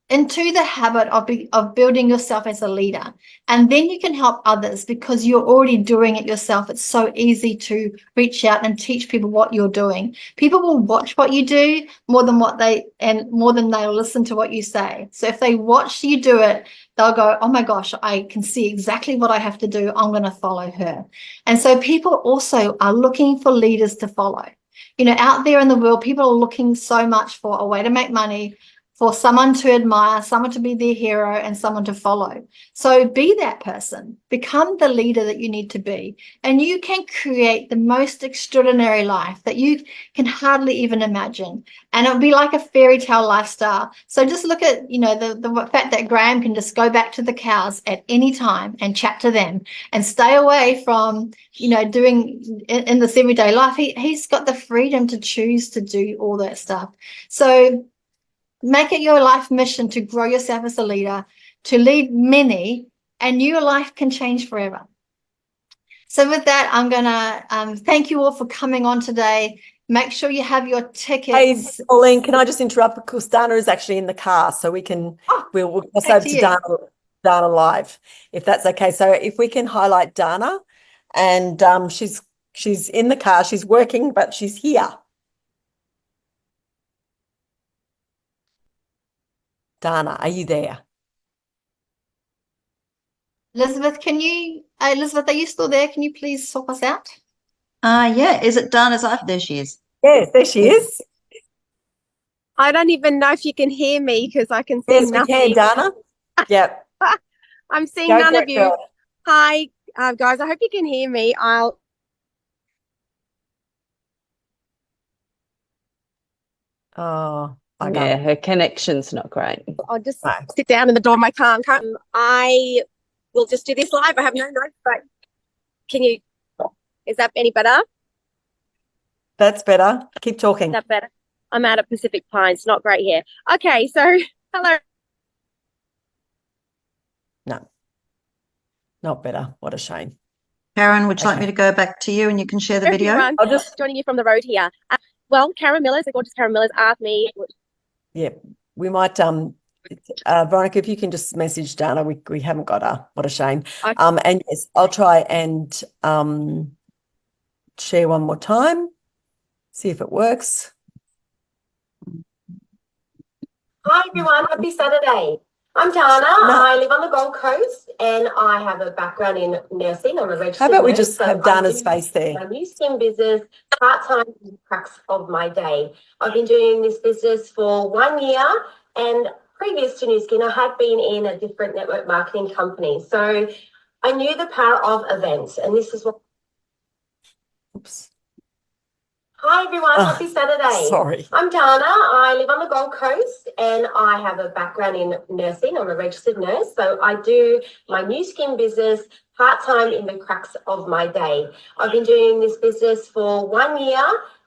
into the habit of building yourself as a leader, and then you can help others because you're already doing it yourself. It's so easy to reach out and teach people what you're doing. People will watch what you do more than they'll listen to what you say. So if they watch you do it, they'll go, oh my gosh, I can see exactly what I have to do. I'm going to follow her. And so people also are looking for leaders to follow. You know, out there in the world, people are looking so much for a way to make money, for someone to admire, someone to be their hero, and someone to follow. So be that person. Become the leader that you need to be. And you can create the most extraordinary life that you can hardly even imagine. And it'll be like a fairy tale lifestyle. So just look at, you know, the fact that Graham can just go back to the cows at any time and chat to them and stay away from, you know, doing in this everyday life. He's got the freedom to choose to do all that stuff. So make it your life mission to grow yourself as a leader, to lead many, and your life can change forever. So with that, I'm going to thank you all for coming on today. Make sure you have your tickets. Hey, Pauline, can I just interrupt? Because Dana is actually in the car, so we can, we'll pass over to Dana live, if that's okay. So if we can highlight Dana, and she's in the car, she's working, but she's here. Dana, are you there? Elizabeth, Elizabeth, are you still there? Can you please sort us out? Yeah. Is it Dana's life? There she is. Yes, there she is. I don't even know if you can hear me because I can see nothing. Yes, we can, Dana. Yep. I'm seeing none of you. Girl. Hi, guys. I hope you can hear me. Yeah, her connection's not great. I'll just sit down in the door of my car. I will just do this live. I have no notes, but is that any better? That's better. Keep talking. Is that better? I'm out at Pacific Pines. Not great here. Okay, so hello. No, not better. What a shame. Karen, would you like me to go back to you and you can share the video? I'm just joining you from the road here. Well, Karen Millers, the gorgeous Karen Millers, asked me. Yeah, we might, Veronica, if you can just message Dana, we haven't got her. What a shame. Okay. And yes, I'll try and share one more time, see if it works. Hi everyone, happy Saturday. I'm Dana. I live on the Gold Coast and I have a background in nursing. I'm a registered nurse. How about we just have Dana's face there? My NuSkin business, part-time in the cracks of my day. I've been doing this business for 1 year, and previous to NuSkin, I had been in a different network marketing company. So I knew the power of events, and this is what... Oops. Hi everyone, happy Saturday. Sorry. I'm Dana. I live on the Gold Coast and I have a background in nursing. I'm a registered nurse. So I do my NuSkin business part-time in the cracks of my day. I've been doing this business for 1 year,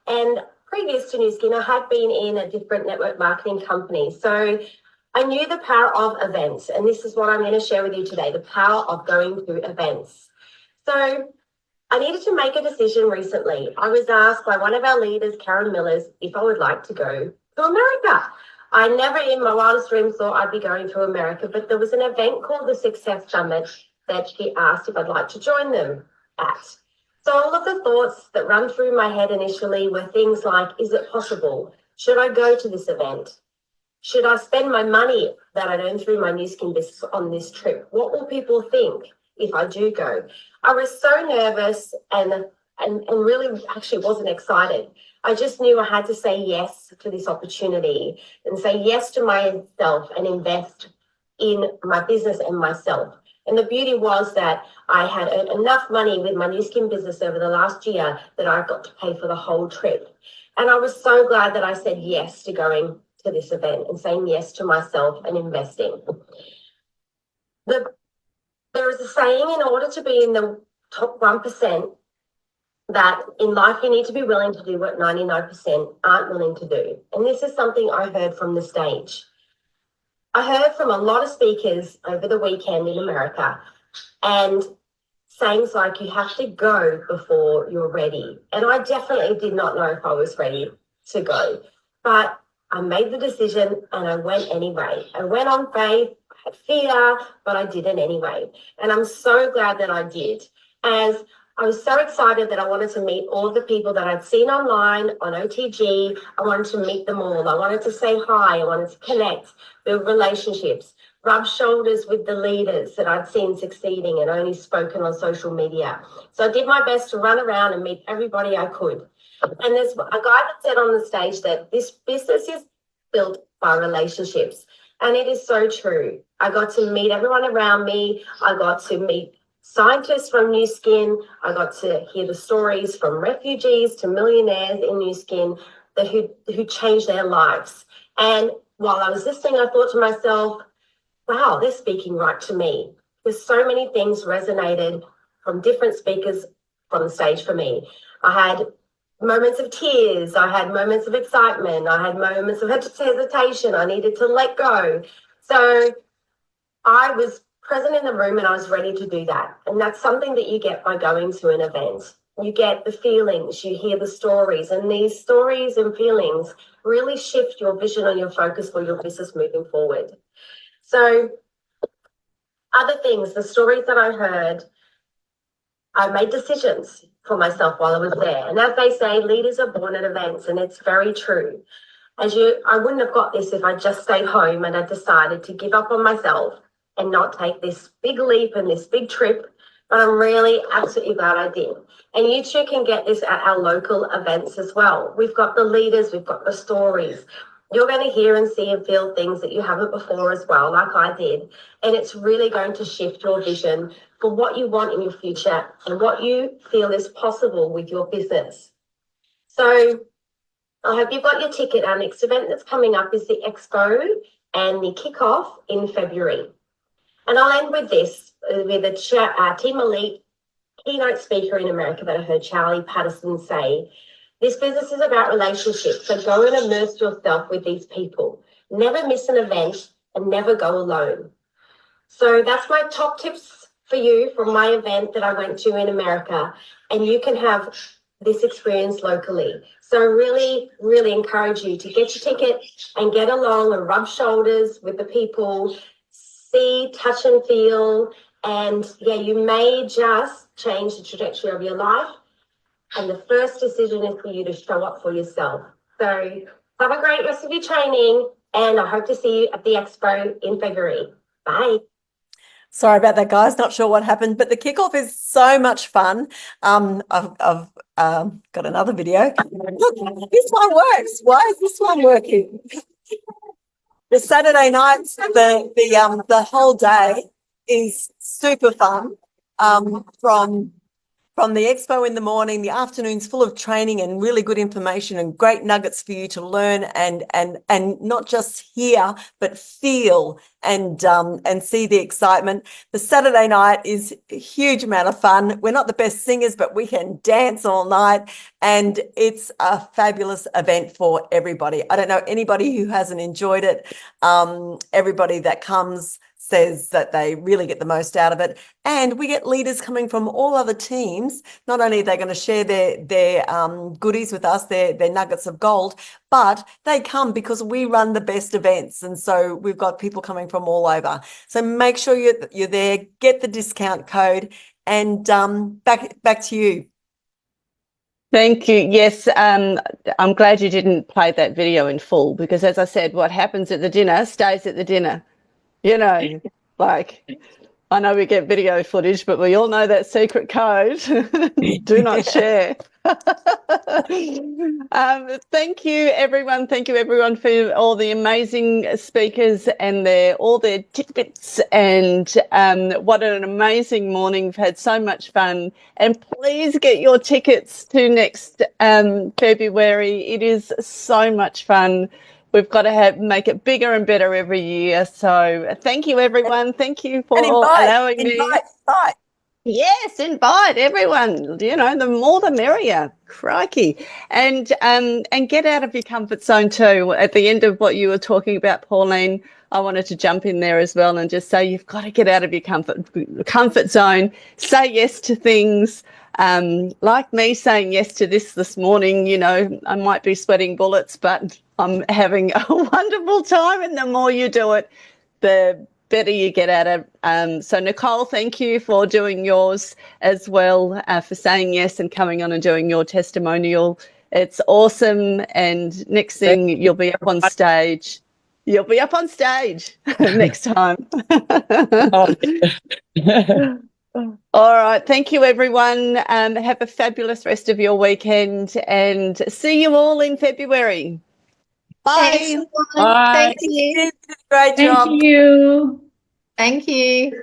and previous to NuSkin, I had been in a different network marketing company. So I knew the power of events, and this is what I'm going to share with you today, the power of going to events. So I needed to make a decision recently. I was asked by one of our leaders, Karen Millers, if I would like to go to America. I never in my wildest dreams thought I'd be going to America, but there was an event called the Success Summit that she asked if I'd like to join them at. So all of the thoughts that run through my head initially were things like, is it possible? Should I go to this event? Should I spend my money that I'd earned through my NuSkin business on this trip? What will people think if I do go? I was so nervous and really actually wasn't excited. I just knew I had to say yes to this opportunity and say yes to myself and invest in my business and myself. And the beauty was that I had earned enough money with my NuSkin business over the last year that I got to pay for the whole trip. And I was so glad that I said yes to going to this event and saying yes to myself and investing. There is a saying, in order to be in the top 1%, that in life you need to be willing to do what 99% aren't willing to do. And this is something I heard from the stage. I heard from a lot of speakers over the weekend in America, and sayings like, you have to go before you're ready. And I definitely did not know if I was ready to go, but I made the decision and I went anyway. I went on faith, I had fear, but I did it anyway. And I'm so glad that I did, as I was so excited that I wanted to meet all of the people that I'd seen online on OTG. I wanted to meet them all. I wanted to say hi. I wanted to connect, build relationships, rub shoulders with the leaders that I'd seen succeeding and only spoken on social media. So I did my best to run around and meet everybody I could. And there's a guy that said on the stage that this business is built by relationships. And it is so true. I got to meet everyone around me. I got to meet scientists from NuSkin. I got to hear the stories from refugees to millionaires in NuSkin that who changed their lives. And while I was listening, I thought to myself, wow, they're speaking right to me. Because so many things resonated from different speakers from the stage for me. I had moments of tears, I had moments of excitement, I had moments of hesitation, I needed to let go. So I was present in the room and I was ready to do that. And that's something that you get by going to an event. You get the feelings, you hear the stories, and these stories and feelings really shift your vision and your focus for your business moving forward. So other things, the stories that I heard, I made decisions for myself while I was there. And as they say, leaders are born at events, and it's very true. I wouldn't have got this if I just stayed home and I decided to give up on myself and not take this big leap and this big trip. But I'm really absolutely glad I did. And you too can get this at our local events as well. We've got the leaders, we've got the stories. You're going to hear and see and feel things that you haven't before as well, like I did. And it's really going to shift your vision for what you want in your future and what you feel is possible with your business. So I hope you've got your ticket. Our next event that's coming up is the Expo and the kickoff in February. And I'll end with this, with a Team Elite keynote speaker in America that I heard Charlie Patterson say. This business is about relationships, so go and immerse yourself with these people. Never miss an event and never go alone. So that's my top tips for you from my event that I went to in America, and you can have this experience locally. So I really, really encourage you to get your ticket and get along and rub shoulders with the people, see, touch and feel, and yeah, you may just change the trajectory of your life. And the first decision is for you to show up for yourself. So have a great rest of your training, and I hope to see you at the Expo in February. Bye. Sorry about that, guys. Not sure what happened, but the kickoff is so much fun. I've got another video. Look, this one works. Why is this one working? The Saturday nights, the whole day is super fun. From the expo in the morning, the afternoon's full of training and really good information and great nuggets for you to learn and not just hear, but feel and see the excitement. The Saturday night is a huge amount of fun. We're not the best singers, but we can dance all night, and it's a fabulous event for everybody. I don't know anybody who hasn't enjoyed it. Everybody that comes says that they really get the most out of it. And we get leaders coming from all other teams. Not only are they going to share their goodies with us, their nuggets of gold, but they come because we run the best events. And so we've got people coming from all over. So make sure you're there, get the discount code, and back to you. Thank you. Yes, I'm glad you didn't play that video in full, because as I said, what happens at the dinner stays at the dinner. You know, like, I know we get video footage, but we all know that secret code. Do not share. Thank you, everyone. Thank you, everyone, for all the amazing speakers and all their tidbits. And what an amazing morning. We've had so much fun. And please get your tickets to next February. It is so much fun. We've got to make it bigger and better every year. So thank you, everyone. Thank you for allowing me. Yes, invite everyone. You know, the more the merrier. Crikey. And get out of your comfort zone too. At the end of what you were talking about, Pauline, I wanted to jump in there as well and just say you've got to get out of your comfort zone. Say yes to things. Like me saying yes to this morning, you know, I might be sweating bullets, but I'm having a wonderful time. And the more you do it, the better you get at it. So Nicole, thank you for doing yours as well, for saying yes and coming on and doing your testimonial. It's awesome. And next thing, you'll be up on stage. You'll be up on stage next time. All right. Thank you, everyone. Have a fabulous rest of your weekend and see you all in February. Bye. Thanks, Bye. Thank you. Great job. Thank you. Thank you.